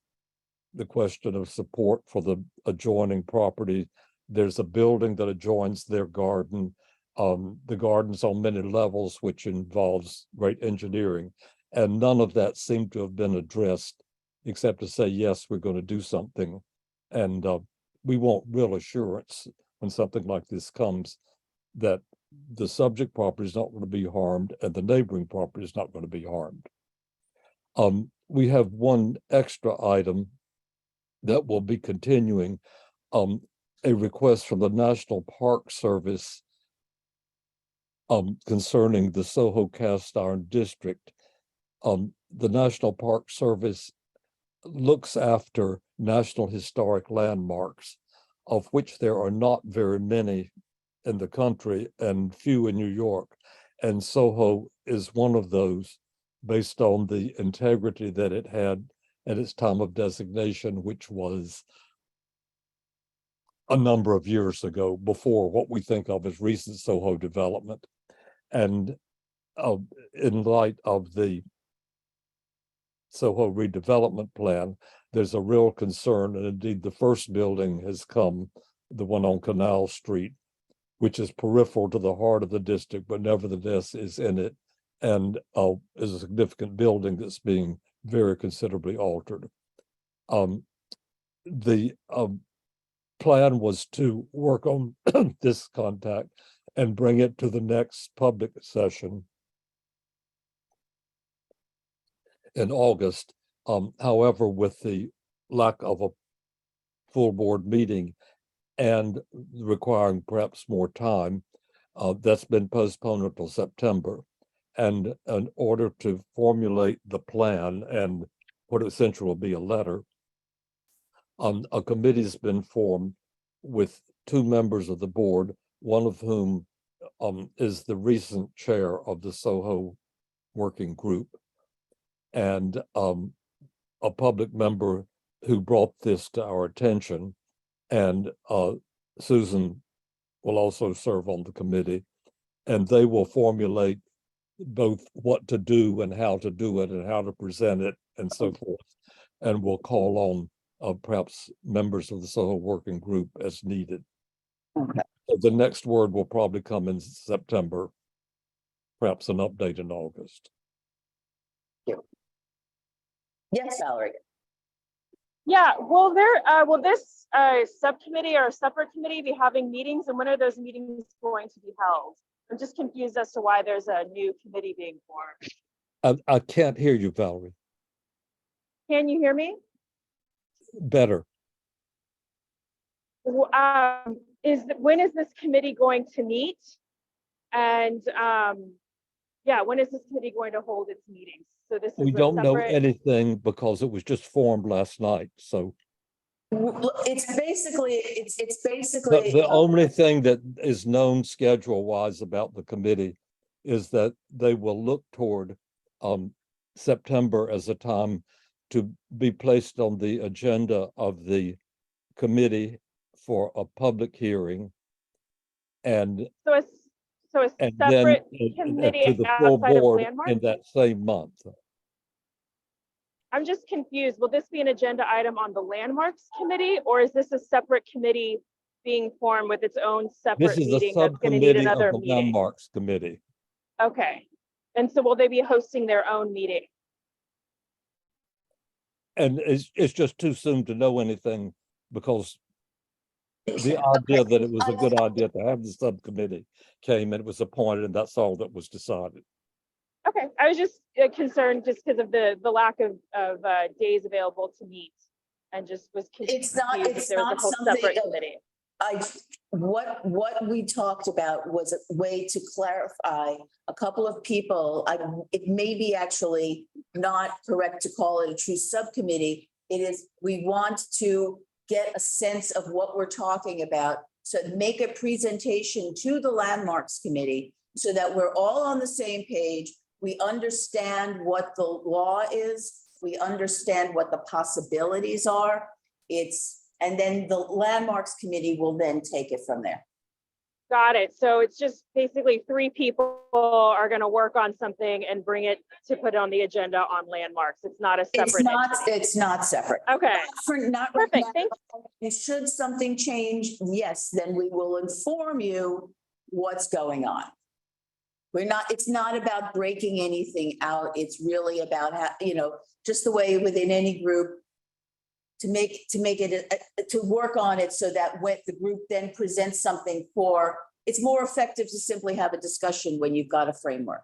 the question of support for the adjoining property. There's a building that adjoins their garden. The garden's on many levels, which involves great engineering, and none of that seemed to have been addressed, except to say, yes, we're going to do something. And we want real assurance when something like this comes, that the subject property is not going to be harmed and the neighboring property is not going to be harmed. We have one extra item that will be continuing, a request from the National Park Service concerning the Soho Cast Iron District. The National Park Service looks after National Historic Landmarks, of which there are not very many in the country and few in New York. And Soho is one of those based on the integrity that it had at its time of designation, which was a number of years ago, before what we think of as recent Soho development. And in light of the Soho redevelopment plan, there's a real concern, and indeed the first building has come, the one on Canal Street, which is peripheral to the heart of the district, but nevertheless is in it, and is a significant building that's being very considerably altered. The plan was to work on this contact and bring it to the next public session in August. However, with the lack of a full board meeting and requiring perhaps more time, that's been postponed until September. And in order to formulate the plan and what essentially will be a letter, a committee's been formed with 2 members of the board, one of whom is the recent chair of the Soho working group, and a public member who brought this to our attention. And Susan will also serve on the committee, and they will formulate both what to do and how to do it and how to present it and so forth. And we'll call on perhaps members of the Soho working group as needed. Okay. So the next word will probably come in September, perhaps an update in August. Yes, Valerie. Yeah, will this subcommittee or separate committee be having meetings, and when are those meetings going to be held? I'm just confused as to why there's a new committee being formed. I can't hear you, Valerie. Can you hear me? Better. When is this committee going to meet? And yeah, when is this committee going to hold its meetings? So this is We don't know anything because it was just formed last night. So It's basically, the only thing that is known schedule wise about the committee is that they will look toward September as a time to be placed on the agenda of the committee for a public hearing. And so a and separate then committee to the full outside of board landmark? in that same month. I'm just confused. Will this be an agenda item on the landmarks committee, or is this a separate committee being formed with its own separate This is a meeting that's going to need subcommittee of another the meeting? landmarks committee. Okay. And so will they be hosting their own meeting? And it's just too soon to know anything, because the idea that it was a good idea to have the subcommittee came and it was appointed, and that's all that was decided. Okay, I was just concerned just because of the lack of days available to meet, and just was confused if there was a whole separate committee. What we talked about was a way to clarify a couple of people. It may be actually not correct to call it a true subcommittee. It is, we want to get a sense of what we're talking about. So make a presentation to the landmarks committee so that we're all on the same page. We understand what the law is. We understand what the possibilities are. And then the landmarks committee will then take it from there. Got it. So it's just basically 3 people are going to work on something and bring it to put on the agenda on landmarks. It's not a separate entity. It's not separate. Okay. Not Perfect. Thank you. Should something change, yes, then we will inform you what's going on. It's not about breaking anything out. It's really about how, just the way within any group to make it, to work on it so that when the group then presents something it's more effective to simply have a discussion when you've got a framework.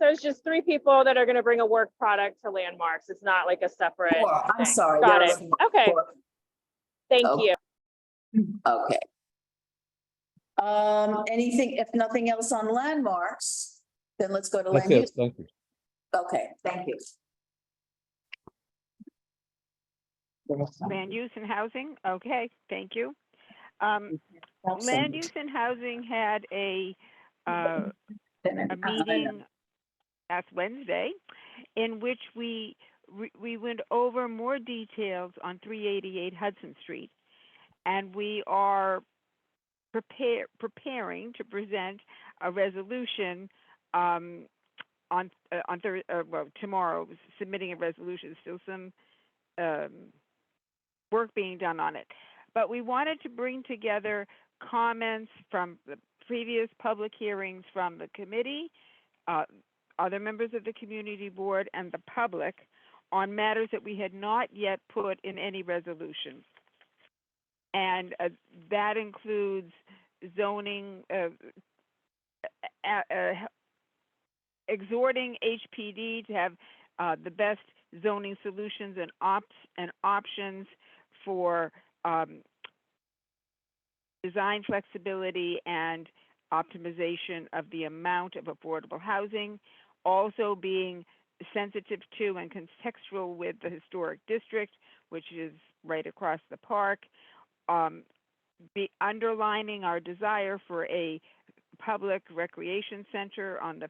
So it's just 3 people that are going to bring a work product to landmarks. It's not like a separate. I'm sorry. Got it. Okay. Thank Okay. you. Okay. Anything, if nothing else on landmarks, then let's go to That's land it. use. Thank you. Okay, thank you. Land use and housing, okay, thank you. Land use and housing had a meeting last Wednesday, in which we went over more details on 388 Hudson Street, and we are preparing to present a resolution tomorrow, submitting a resolution. Still some work being done on it, but we wanted to bring together comments from the previous public hearings from the committee, other members of the community board, and the public on matters that we had not yet put in any resolution. And that includes zoning, exhorting HPD to have the best zoning solutions and options for design flexibility and optimization of the amount of affordable housing, also being sensitive to and contextual with the historic district, which is right across the park, be underlining our desire for a public recreation center on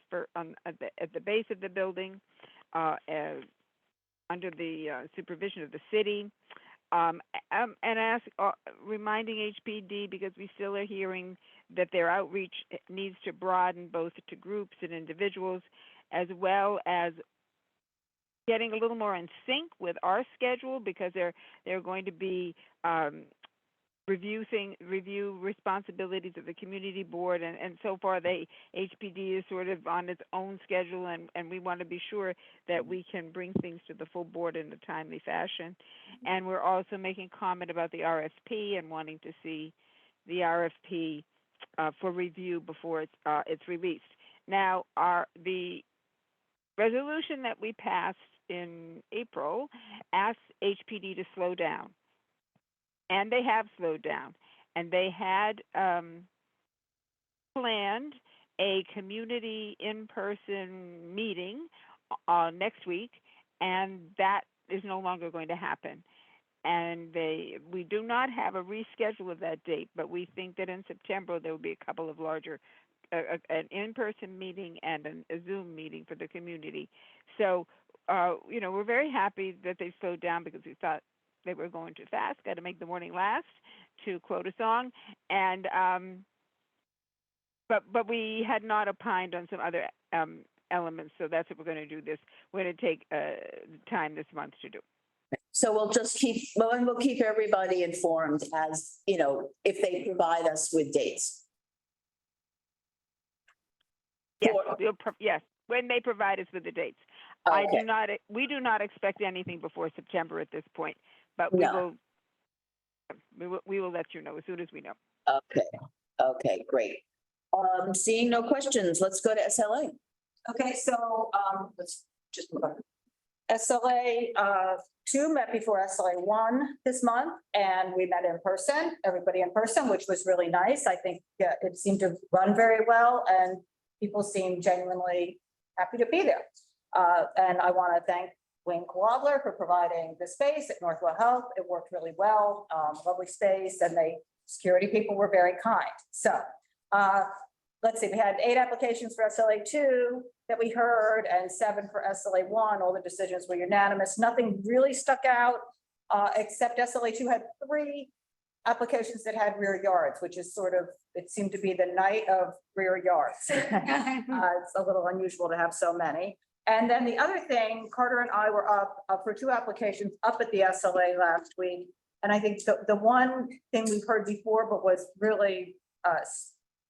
at the base of the building, under the supervision of the city, and reminding HPD, because we still are hearing that their outreach needs to broaden both to groups and individuals, as well as getting a little more in sync with our schedule, because they're going to be review responsibilities of the community board, and so far HPD is sort of on its own schedule, and we want to be sure that we can bring things to the full board in a timely fashion. And we're also making comment about the RFP and wanting to see the RFP for review before it's released. Now, the resolution that we passed in April asks HPD to slow down. And they have slowed down. And they had planned a community in-person meeting next week, and that is no longer going to happen. And we do not have a reschedule of that date, but we think that in September there will be a couple of larger, an in-person meeting and a Zoom meeting for the community. So, we're very happy that they slowed down, because we thought they were going too fast. Got to make the morning last, to quote a song. And but we had not opined on some other elements, so that's what we're going to do. We're going to take time this month to do. So we'll keep everybody informed as, if they provide us with dates. Yes, when they provide us with the dates. Okay. We do not expect anything before September at this point, but we will let you know as soon as we know. Okay, great. Seeing no questions, let's go to SLA. Okay, so let's just move on. SLA 2 met before SLA 1 this month, and we met in person, everybody in person, which was really nice. I think it seemed to run very well, and people seemed genuinely happy to be there. And I want to thank Wayne Quadler for providing the space at Northwell Health. It worked really well, lovely space, and security people were very kind. So let's see, we had 8 applications for SLA 2 that we heard, and 7 for SLA 1. All the decisions were unanimous. Nothing really stuck out, except SLA 2 had 3 applications that had rear yards, which is it seemed to be the night of rear yards. It's a little unusual to have so many. And then the other thing, Carter and I were up for 2 applications up at the SLA last week. And I think the one thing we've heard before, but was really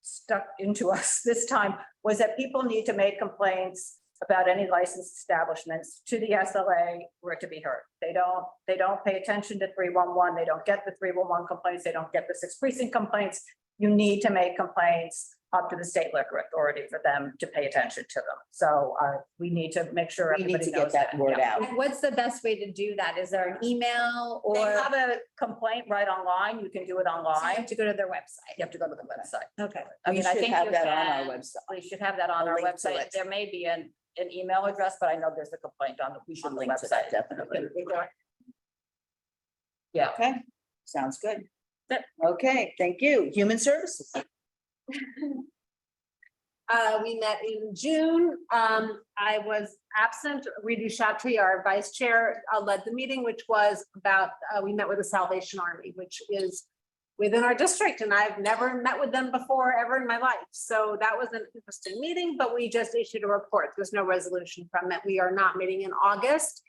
stuck into us this time, was that people need to make complaints about any licensed establishments to the SLA for it to be heard. They don't pay attention to 311. They don't get the 311 complaints. They don't get the 6 precinct complaints. You need to make complaints up to the state liquor authority for them to pay attention to them. So we need to make sure We need everybody to knows get that word out. And what's the best way to do that? Is there an email They or have a complaint right online. You can do it so you online. have to go to their website? You have to go to the website. Okay. I mean, I should think have you that on our can. website. We should have that on A our link to website. it. There may be an email address, but I know there's a complaint on We should the link to that, website. definitely. Yeah. Okay, sounds good. Okay, thank you. Human Services. We met in June. I was absent. Reedy Chattree, our vice chair, led the meeting, which was about, we met with the Salvation Army, which is within our district, and I've never met with them before ever in my life. So that was an interesting meeting, but we just issued a report. There's no resolution from it. We are not meeting in August.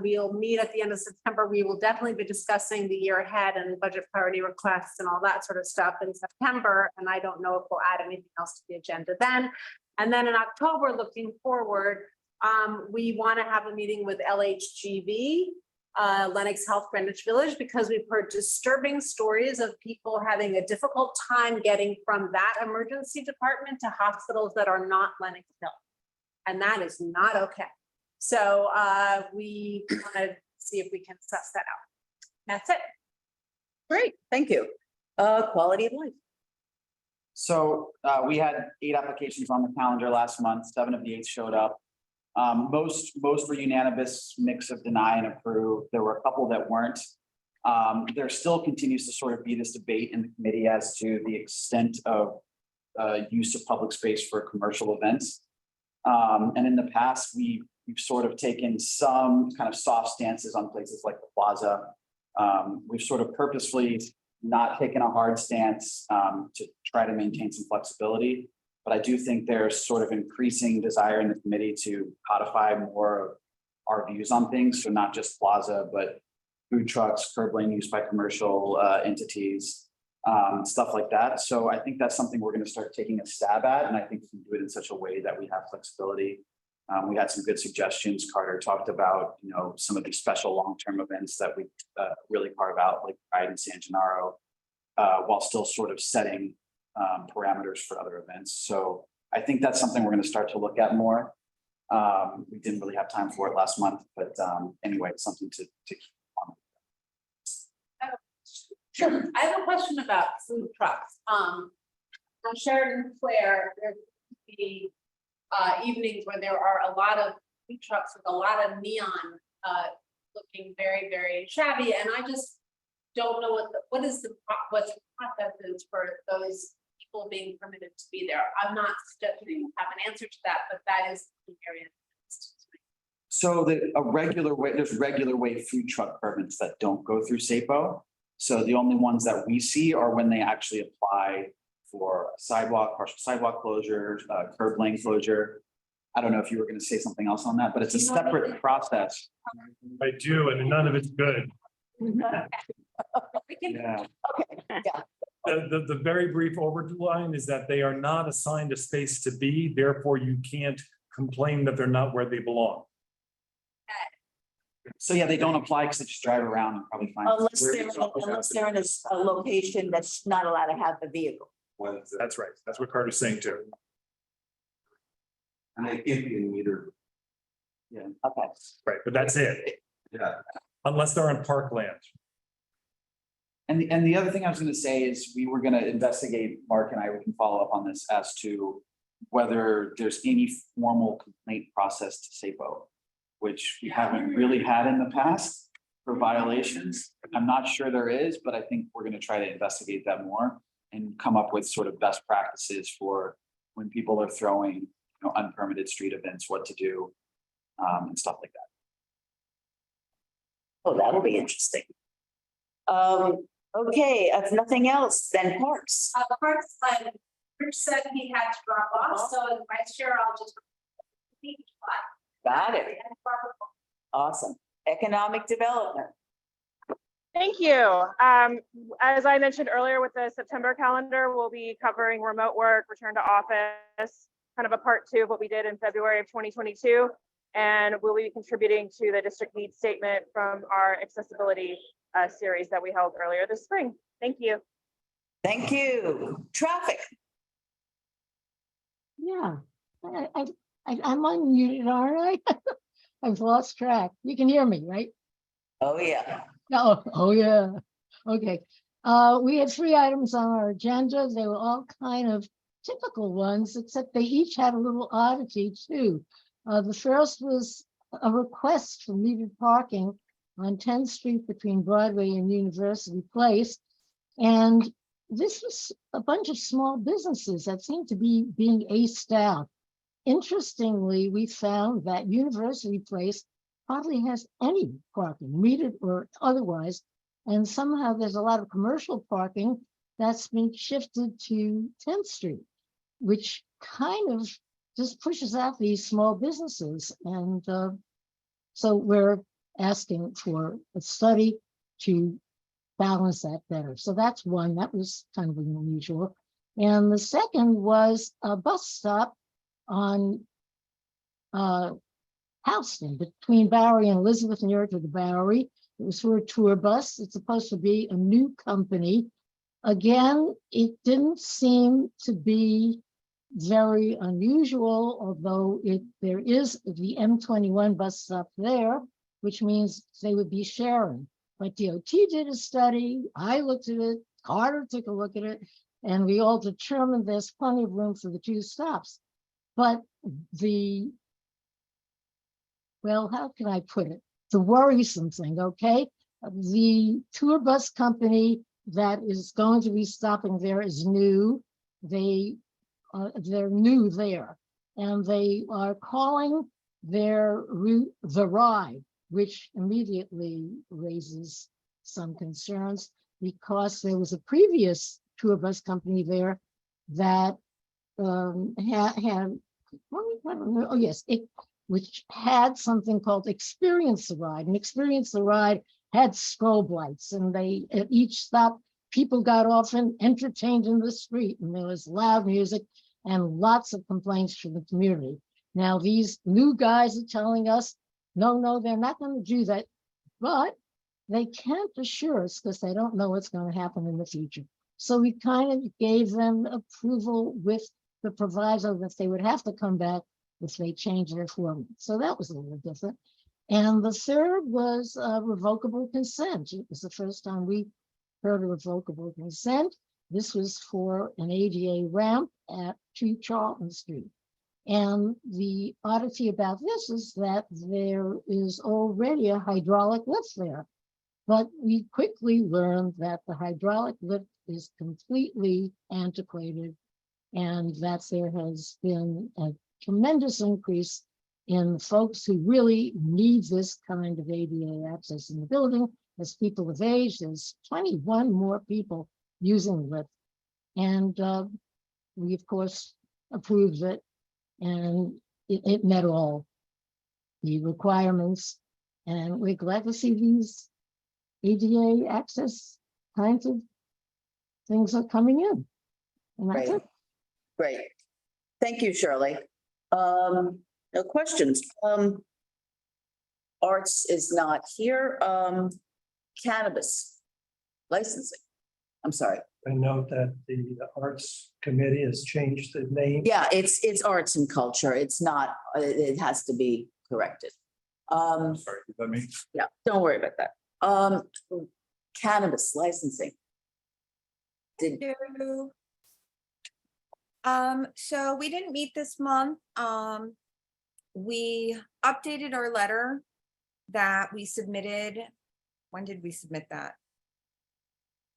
We'll meet at the end of September. We will definitely be discussing the year ahead and budget priority requests and all that sort of stuff in September. And I don't know if we'll add anything else to the agenda then. And then in October, looking forward, we want to have a meeting with LHGV, Lennox Health Greenwich Village, because we've heard disturbing stories of people having a difficult time getting from that emergency department to hospitals that are not Lennox Hill. And that is not okay. So we want to see if we can suss that out. That's it. Great, thank you. Quality of life. So we had 8 applications on the calendar last month. 7 of the 8 showed up. Most were unanimous mix of deny and approve. There were a couple that weren't. There still continues to sort of be this debate in the committee as to the extent of use of public space for commercial events. And in the past, we've sort of taken some kind of soft stances on places like the plaza. We've sort of purposefully not taken a hard stance to try to maintain some flexibility. But I do think there's sort of increasing desire in the committee to codify more of our views on things. So not just plaza, but food trucks, curb lane use by commercial entities, stuff like that. So I think that's something we're going to start taking a stab at. And I think we can do it in such a way that we have flexibility. We had some good suggestions. Carter talked about, you know, some of these special long-term events that we really carve out, like Pride and San Gennaro, while still sort of setting parameters for other events. So I think that's something we're going to start to look at more. We didn't really have time for it last month, but anyway, it's something to keep on. Sure. I have a question about food trucks. On Sheridan Square, there's the evenings where there are a lot of food trucks with a lot of neon looking very, very shabby. And I just don't know what the process is for those people being permitted to be there. I'm not suggesting you have an answer to that, but that is the area. So there's regular way food truck permits that don't go through SAPO. So the only ones that we see are when they actually apply for sidewalk, partial sidewalk closure, curb lane closure. I don't know if you were going to say something else on that, but it's a separate process. I do, and none of it's good. Yeah. The very brief overline is that they are not assigned a space to be, therefore you can't complain that they're not where they belong. So yeah, they don't apply because they just drive around and probably find. Unless they're in a location that's not allowed to have the vehicle. That's right. That's what Carter's saying too. And they can't be in either. Yeah. Okay. Right, but that's it. Yeah. Unless they're on parkland. And the other thing I was going to say is we were going to investigate, Mark and I, we can follow up on this as to whether there's any formal complaint process to SAPO, which we haven't really had in the past for violations. I'm not sure there is, but I think we're going to try to investigate that more and come up with sort of best practices for when people are throwing, unpermitted street events, what to do, and stuff like that. Oh, that'll be interesting. Okay, if nothing else, then parks. Parks, Rich said he had to drop off, so as vice chair, I'll just. Got it. Awesome. Economic development. Thank you. As I mentioned earlier with the September calendar, we'll be covering remote work, return to office, kind of a part 2 of what we did in February of 2022. And we'll be contributing to the district needs statement from our accessibility series that we held earlier this spring. Thank you. Thank you. Traffic. Yeah, I'm unmuted, aren't I? I've lost track. You can hear me, right? Oh, yeah. Oh, yeah. Okay. We had 3 items on our agenda. They were all kind of typical ones, except they each had a little oddity too. The first was a request for metered parking on 10th Street between Broadway and University Place. And this was a bunch of small businesses that seemed to be being aced out. Interestingly, we found that University Place hardly has any parking, metered or otherwise. And somehow there's a lot of commercial parking that's been shifted to 10th Street, which kind of just pushes out these small businesses. And so we're asking for a study to balance that better. So that's one that was kind of unusual. And the second was a bus stop on Houston between Bowery and Elizabeth, near to the Bowery. It was for a tour bus. It's supposed to be a new company. Again, it didn't seem to be very unusual, although there is the M21 bus stop there, which means they would be sharing. But DOT did a study, I looked at it, Carter took a look at it, and we all determined there's plenty of room for the two stops. But well, how can I put it? The worrisome thing, okay? The tour bus company that is going to be stopping there is new. They're new there, and they are calling their route the Ride, which immediately raises some concerns because there was a previous tour bus company there that which had something called Experience the Ride, and Experience the Ride had strobe lights, and they at each stop people got off and entertained in the street, and there was loud music and lots of complaints from the community. Now these new guys are telling us, no, they're not going to do that, but they can't assure us because they don't know what's going to happen in the future. So we kind of gave them approval with the proviso that they would have to come back if they change their format. So that was a little different. And the third was revocable consent. It was the first time we heard of revocable consent. This was for an ADA ramp at 2 Charlton Street. And the oddity about this is that there is already a hydraulic lift there. But we quickly learned that the hydraulic lift is completely antiquated and that there has been a tremendous increase in folks who really need this kind of ADA access in the building. As people of age, there's 21 more people using the lift. And we, of course, approved it, and it met all the requirements. And we're glad to see these ADA access kinds of things are coming in. And that's it. Great. Thank you, Shirley. No questions. Arts is not here. Cannabis licensing. I'm sorry. I note that the Arts Committee has changed the name. Yeah, it's arts and culture. It's not, it has to be corrected. Sorry, does that mean? Yeah, don't worry about that. Cannabis licensing. So we didn't meet this month. We updated our letter that we submitted. When did we submit that?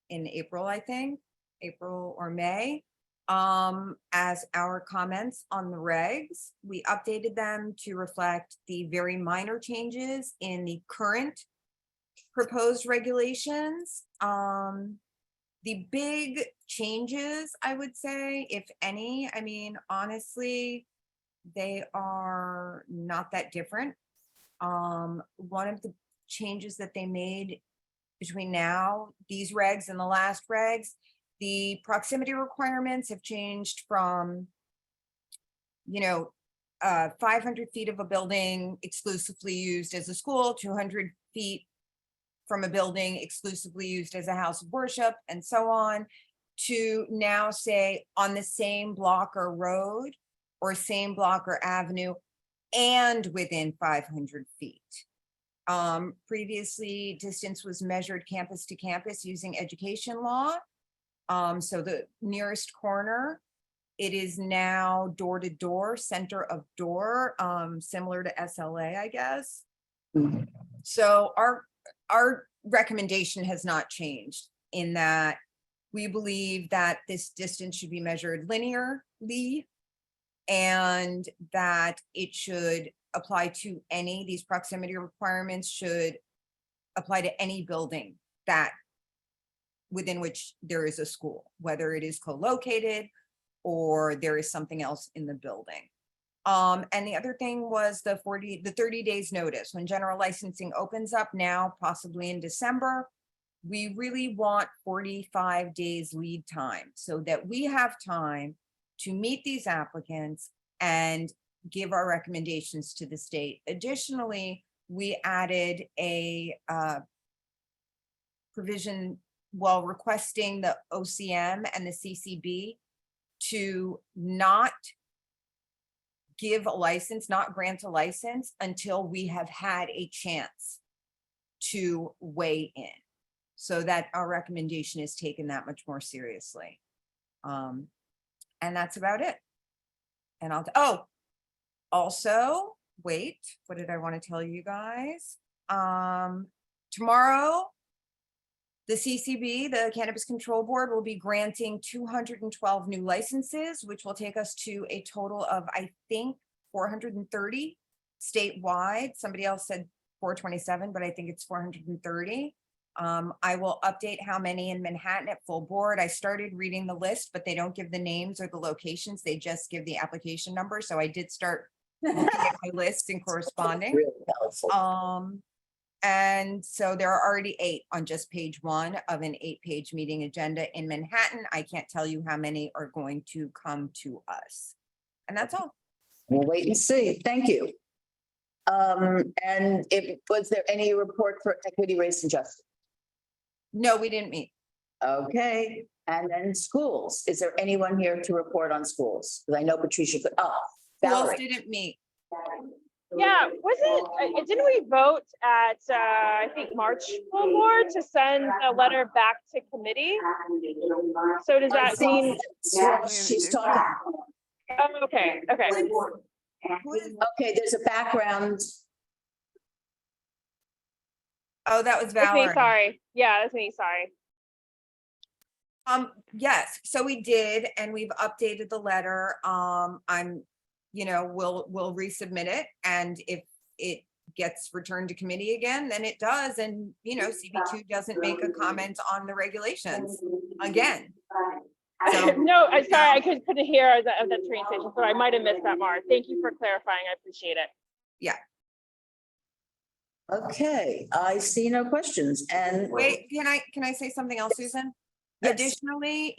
In April, I think, April or May. As our comments on the regs, we updated them to reflect the very minor changes in the current proposed regulations. The big changes, I would say, if any, I mean, honestly, they are not that different. One of the changes that they made between now, these regs and the last regs, the proximity requirements have changed from, 500 feet of a building exclusively used as a school, 200 feet from a building exclusively used as a house of worship, and so on, to now say on the same block or road or same block or avenue and within 500 feet. Previously, distance was measured campus to campus using education law. So the nearest corner, it is now door to door, center of door, similar to SLA, I guess. Mhm. So our recommendation has not changed in that We believe that this distance should be measured linearly and that it should apply to these proximity requirements should apply to any building that within which there is a school, whether it is co-located or there is something else in the building. And the other thing was the 30 days notice. When general licensing opens up now, possibly in December, we really want 45 days lead time so that we have time to meet these applicants and give our recommendations to the state. Additionally, we added a provision while requesting the OCM and the CCB to not give a license, not grant a license until we have had a chance to weigh in, so that our recommendation is taken that much more seriously. And that's about it. And also, wait, what did I want to tell you guys? Tomorrow, the CCB, the Cannabis Control Board, will be granting 212 new licenses, which will take us to a total of, I think, 430 statewide. Somebody else said 427, but I think it's 430. I will update how many in Manhattan at full board. I started reading the list, but they don't give the names or the locations. They just give the application number. So I did start looking at my list and corresponding. Really helpful. And so there are already 8 on just page 1 of an 8-page meeting agenda in Manhattan. I can't tell you how many are going to come to us. And that's all. We'll wait and see. Thank you. And was there any report for equity, race, and justice? No, we didn't meet. Okay, and then schools. Is there anyone here to report on schools? Because I know Patricia could, Who else Valerie. didn't meet? Yeah, didn't we vote at, I think, March full board to send a letter back to committee? So does that mean? Yeah, she's talking. Oh, okay. Okay, there's a background. Oh, that was That's me, Valerie. sorry. Yeah, that's me, sorry. Yes, so we did, and we've updated the letter. We'll resubmit it, and if it gets returned to committee again, then it does, and CB2 doesn't make a comment on the regulations again. So, No, I'm sorry, I couldn't hear at the train station, so I might have missed that, Mark. Thank you for clarifying, I appreciate it. yeah. Okay, I see no questions and. Wait, can I say something else, Susan? Yes. Additionally,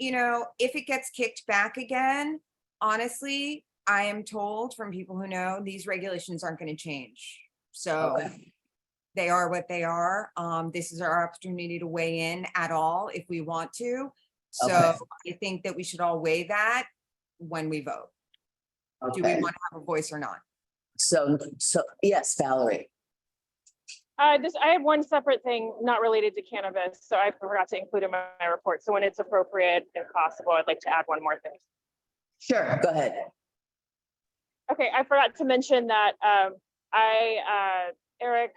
if it gets kicked back again, honestly, I am told from people who know these regulations aren't going to change. So Okay. they are what they are. This is our opportunity to weigh in at all if we want to. So Okay. I think that we should all weigh that when we vote. Do we Okay, want to have a voice or not? so yes, Valerie. I have one separate thing not related to cannabis, so I forgot to include in my report. So when it's appropriate, if possible, I'd like to add one more thing. Sure, go ahead. Okay, I forgot to mention that Eric,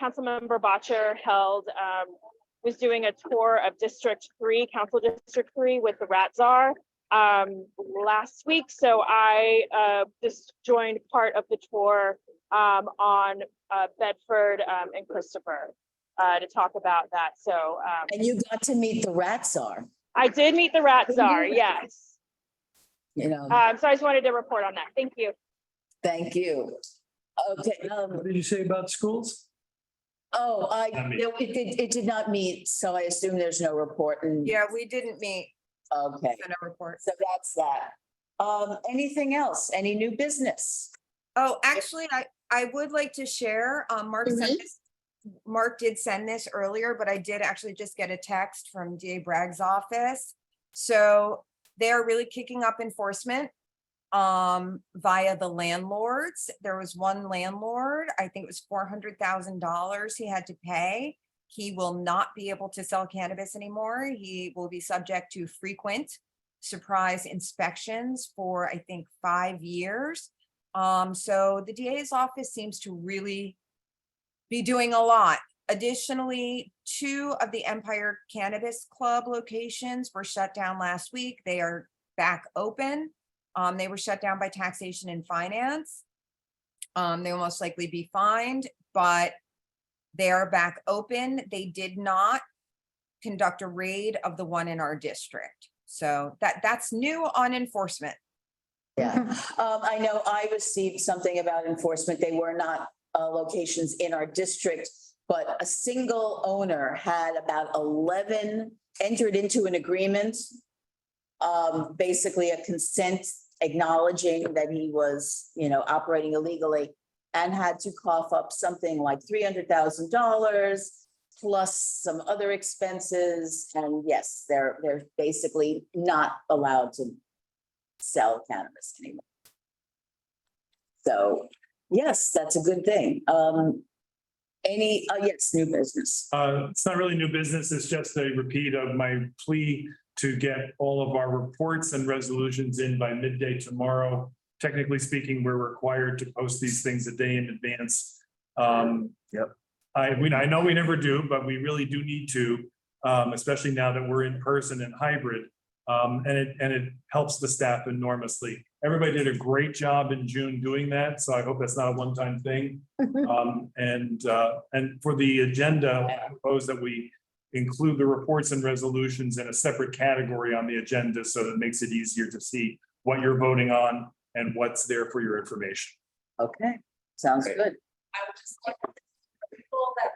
Councilmember Botcher was doing a tour of District 3, Council District 3 with the Rat Czar last week. So I just joined part of the tour on Bedford and Christopher to talk about that. So And you got to meet the Rat Czar, I did meet the Rat Czar, yes. So I just wanted to report on that. Thank you. Thank you. Okay, What did you say about schools? Not me. no, it did not meet, so I assume there's no report and. Yeah, we didn't meet. Okay, Send a report. so that's that. Anything else? Any new business? Oh, actually, I would like to share, Mark sent this. Mark did send this earlier, but I did actually just get a text from DA Bragg's office. So they're really kicking up enforcement via the landlords. There was one landlord, I think it was $400,000 he had to pay. He will not be able to sell cannabis anymore. He will be subject to frequent surprise inspections for, I think, 5 years. So the DA's office seems to really be doing a lot Additionally, 2 of the Empire Cannabis Club locations were shut down last week. They are back open. They were shut down by taxation and finance. They will most likely be fined, but they are back open. They did not conduct a raid of the one in our district. So that's new on enforcement. Yeah, I know I received something about enforcement. They were not locations in our district, but a single owner had about 11 entered into an agreement. Basically a consent acknowledging that he was, operating illegally and had to cough up something like $300,000 plus some other expenses. And yes, they're basically not allowed to sell cannabis anymore. So yes, that's a good thing. Yes, new business. It's not really new business. It's just a repeat of my plea to get all of our reports and resolutions in by midday tomorrow. Technically speaking, we're required to post these things a day in advance. Yep. I know we never do, but we really do need to, especially now that we're in person and hybrid. And it helps the staff enormously. Everybody did a great job in June doing that, so I hope that's not a one-time thing. And for the agenda, I propose that we include the reports and resolutions in a separate category on the agenda, so that it makes it easier to see what you're voting on and what's there for your information. Okay, sounds good. I would just like people that.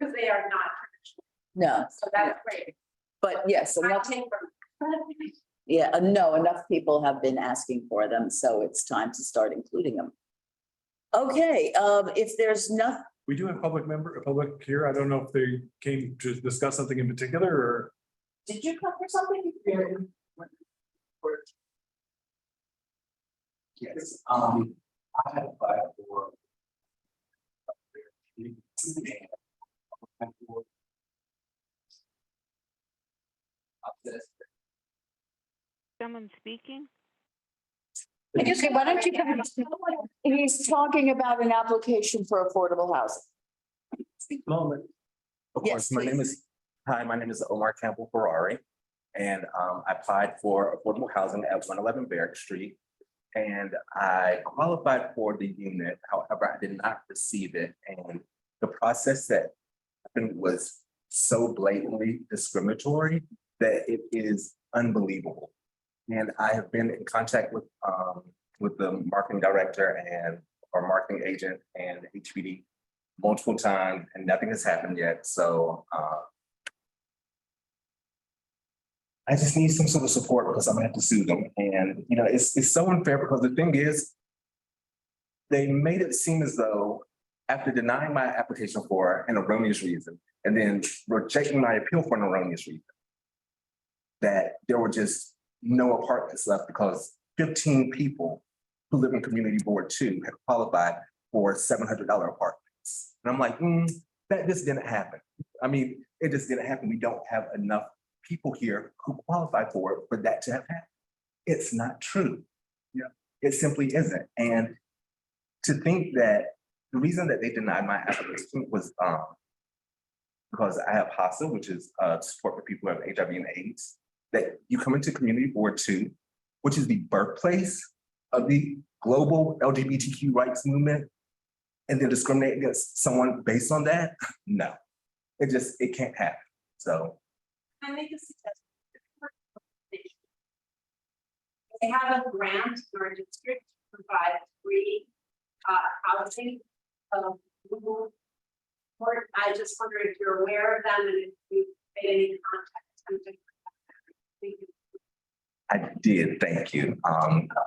Because they are not traditional, No, so that's great. but yes, I enough, take from. enough people have been asking for them, so it's time to start including them. Okay, if there's nothing. We do have a public here. I don't know if they came to discuss something in particular or. Did you come for something? Yes, I had applied for. Someone speaking? I just say, why don't you come? He's talking about an application for affordable housing. Moment. Of Yes, course, my name please. is, hi, my name is Omar Campbell Ferrari. And I applied for affordable housing at 111 Barrett Street. And I qualified for the unit, however, I did not receive it. And the process that happened was so blatantly discriminatory that it is unbelievable. And I have been in contact with the marketing director and our marketing agent and HPD multiple times, and nothing has happened yet. So I just need some sort of support because I'm gonna have to sue them. And it's so unfair because the thing is, they made it seem as though after denying my application for an erroneous reason and then rejecting my appeal for an erroneous reason, that there were just no apartments left because 15 people who live in Community Board 2 had qualified for $700 apartments. And I'm like, that just didn't happen. I mean, it just didn't happen. We don't have enough people here who qualify for that to have happened. It's not true. Yeah, it simply isn't. And to think that the reason that they denied my application was because I have HASA, which is support for people who have HIV and AIDS, that you come into Community Board 2, which is the birthplace of the global LGBTQ rights movement, and then discriminate against someone based on that? No, it can't happen. So. Can I make a suggestion? They have a grant in our district to provide free housing. I just wonder if you're aware of them and if you've made any contact. I did, thank you.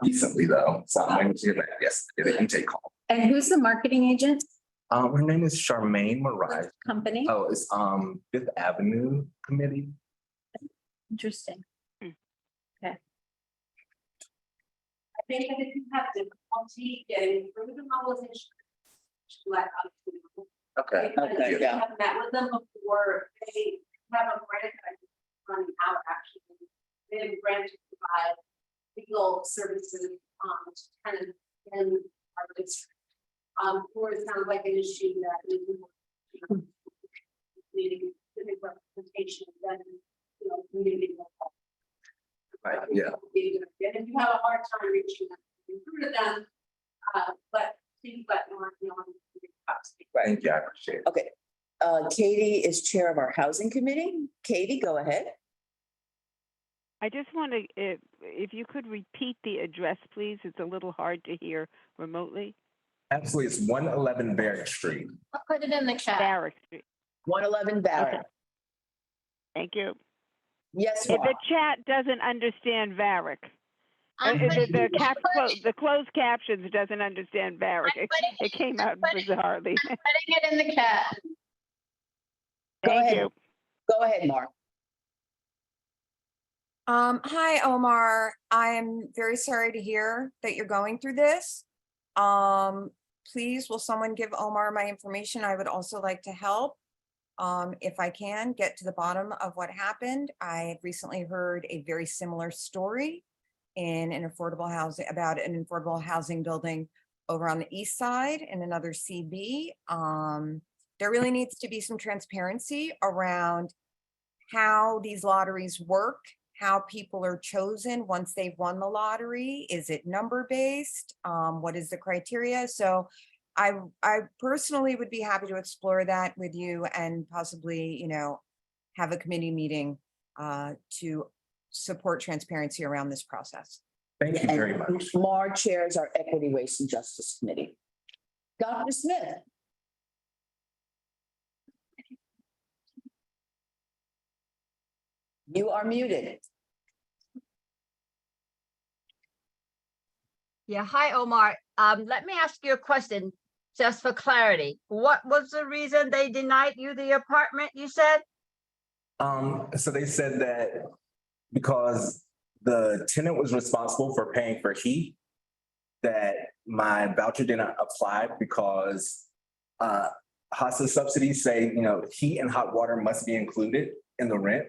Recently though, so I'm waiting to hear back. Yes, I did an intake call. And who's the marketing agent? Her name is Charmaine Mariah. Company? Oh, it's Fifth Avenue Committee. Interesting. I think that if you have difficulty getting through the mobilization, let us know. Okay. Because Okay, we yeah. have met with them before. They have a grant that is running out actually. They have a grant to provide legal services to tenants in our district. or it sounds like an issue that is needing civic representation, then, you know, community. Right, yeah. And if you have a hard time reaching them, you recruit them, but please let Mark know. Thank you, I appreciate it. Okay, Katie is chair of our housing committee. Katie, go ahead. I just want to, if you could repeat the address, please. It's a little hard to hear remotely. Absolutely, it's 111 Barrett Street. I'll put it in the chat. Barrack Street. 111 Barrett. Okay. Thank you. Yes, If Mark. the chat doesn't understand Varick, I'm putting- the closed captions doesn't understand Varick. It came out bizarrely. I'm putting it in the chat. Go Thank ahead. you. Go ahead, Mark. Hi, Omar. I am very sorry to hear that you're going through this. Please, will someone give Omar my information? I would also like to help. If I can get to the bottom of what happened. I had recently heard a very similar story in an affordable housing, about an affordable housing building over on the east side in another CB. There really needs to be some transparency around how these lotteries work, how people are chosen once they've won the lottery. Is it number based? What is the criteria? So I personally would be happy to explore that with you and possibly, you know, have a committee meeting to support transparency around this process. Thank you very much. Mar chairs our Equity, Race, and Justice Committee. Dr. Smith. You are muted. Yeah, hi, Omar. Let me ask you a question, just for clarity. What was the reason they denied you the apartment, you said? So they said that because the tenant was responsible for paying for heat, that my voucher didn't apply because HASA subsidies say, you know, heat and hot water must be included in the rent.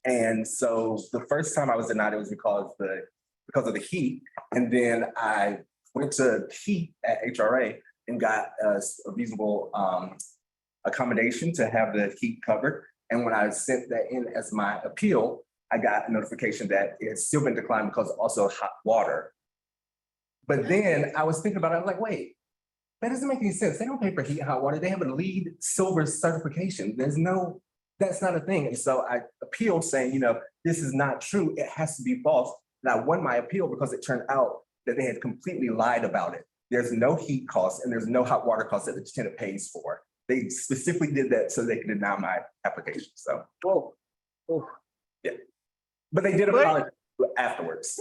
And so the first time I was denied, it was because of the heat. And then I went to heat at HRA and got a reasonable accommodation to have the heat covered. And when I sent that in as my appeal, I got a notification that it has still been declined because also hot water. But then I was thinking about it, I was like, wait, that doesn't make any sense. They don't pay for heat and hot water. They have a LEED silver certification. That's not a thing. And so I appealed saying, you know, this is not true. It has to be false. And I won my appeal because it turned out that they had completely lied about it. There's no heat cost and there's no hot water cost that the tenant pays for. They specifically did that so they could deny my application. So, yeah. But they did apologize afterwards.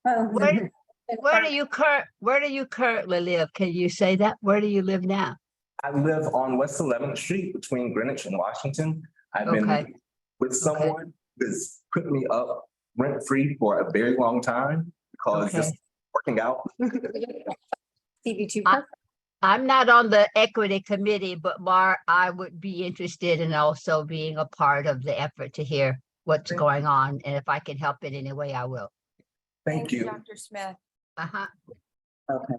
Where do you currently live? Can you say that? Where do you live now? I live on West 11th Street between Greenwich and Washington. I've been with someone who's put me up rent-free for a very long time because this is working out. CB2. I'm not on the equity committee, but Mar, I would be interested in also being a part of the effort to hear what's going on. And if I can help in any way, I will. Thank you. Dr. Smith. Uh-huh. Okay.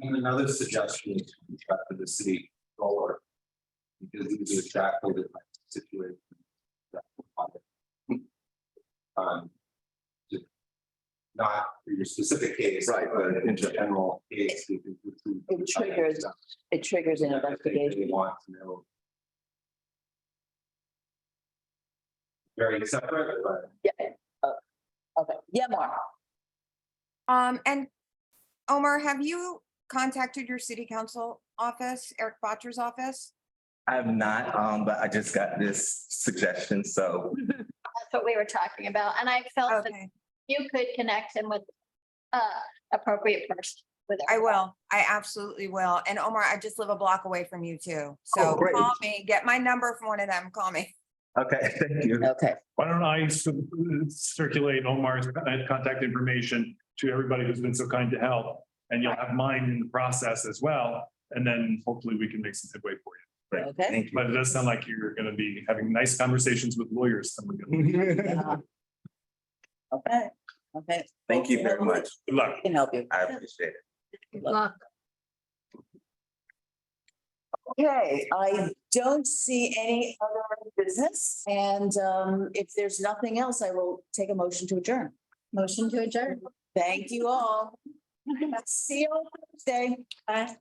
And another suggestion is to contract with the city controller, because it is exactly the type of situation that to not for your specific case, Right, but in general case. It triggers an investigation. They want to know. Very separate, but. Yeah. Okay. Yeah, Mark. And Omar, have you contacted your city council office, Eric Botcher's office? I have not, but I just got this suggestion, so. That's what we were talking about. And I felt that you could connect him with appropriate person. I will. I absolutely will. And Omar, I just live a block away from you too. So great. call me, get my number from one of them, call me. Okay, thank you. Okay. Why don't I circulate Omar's contact information to everybody who's been so kind to help, and you'll have mine in the process as well. And then hopefully we can make some headway for you. Okay. Thank you. But it does sound like you're going to be having nice conversations with lawyers. Yeah. Okay. Okay. Thank you very much. Good luck. Can help you. I appreciate it. Good luck. Okay, I don't see any other business, and if there's nothing else, I will take a motion to adjourn. Motion to adjourn. Thank you all. See you on Thursday. Bye.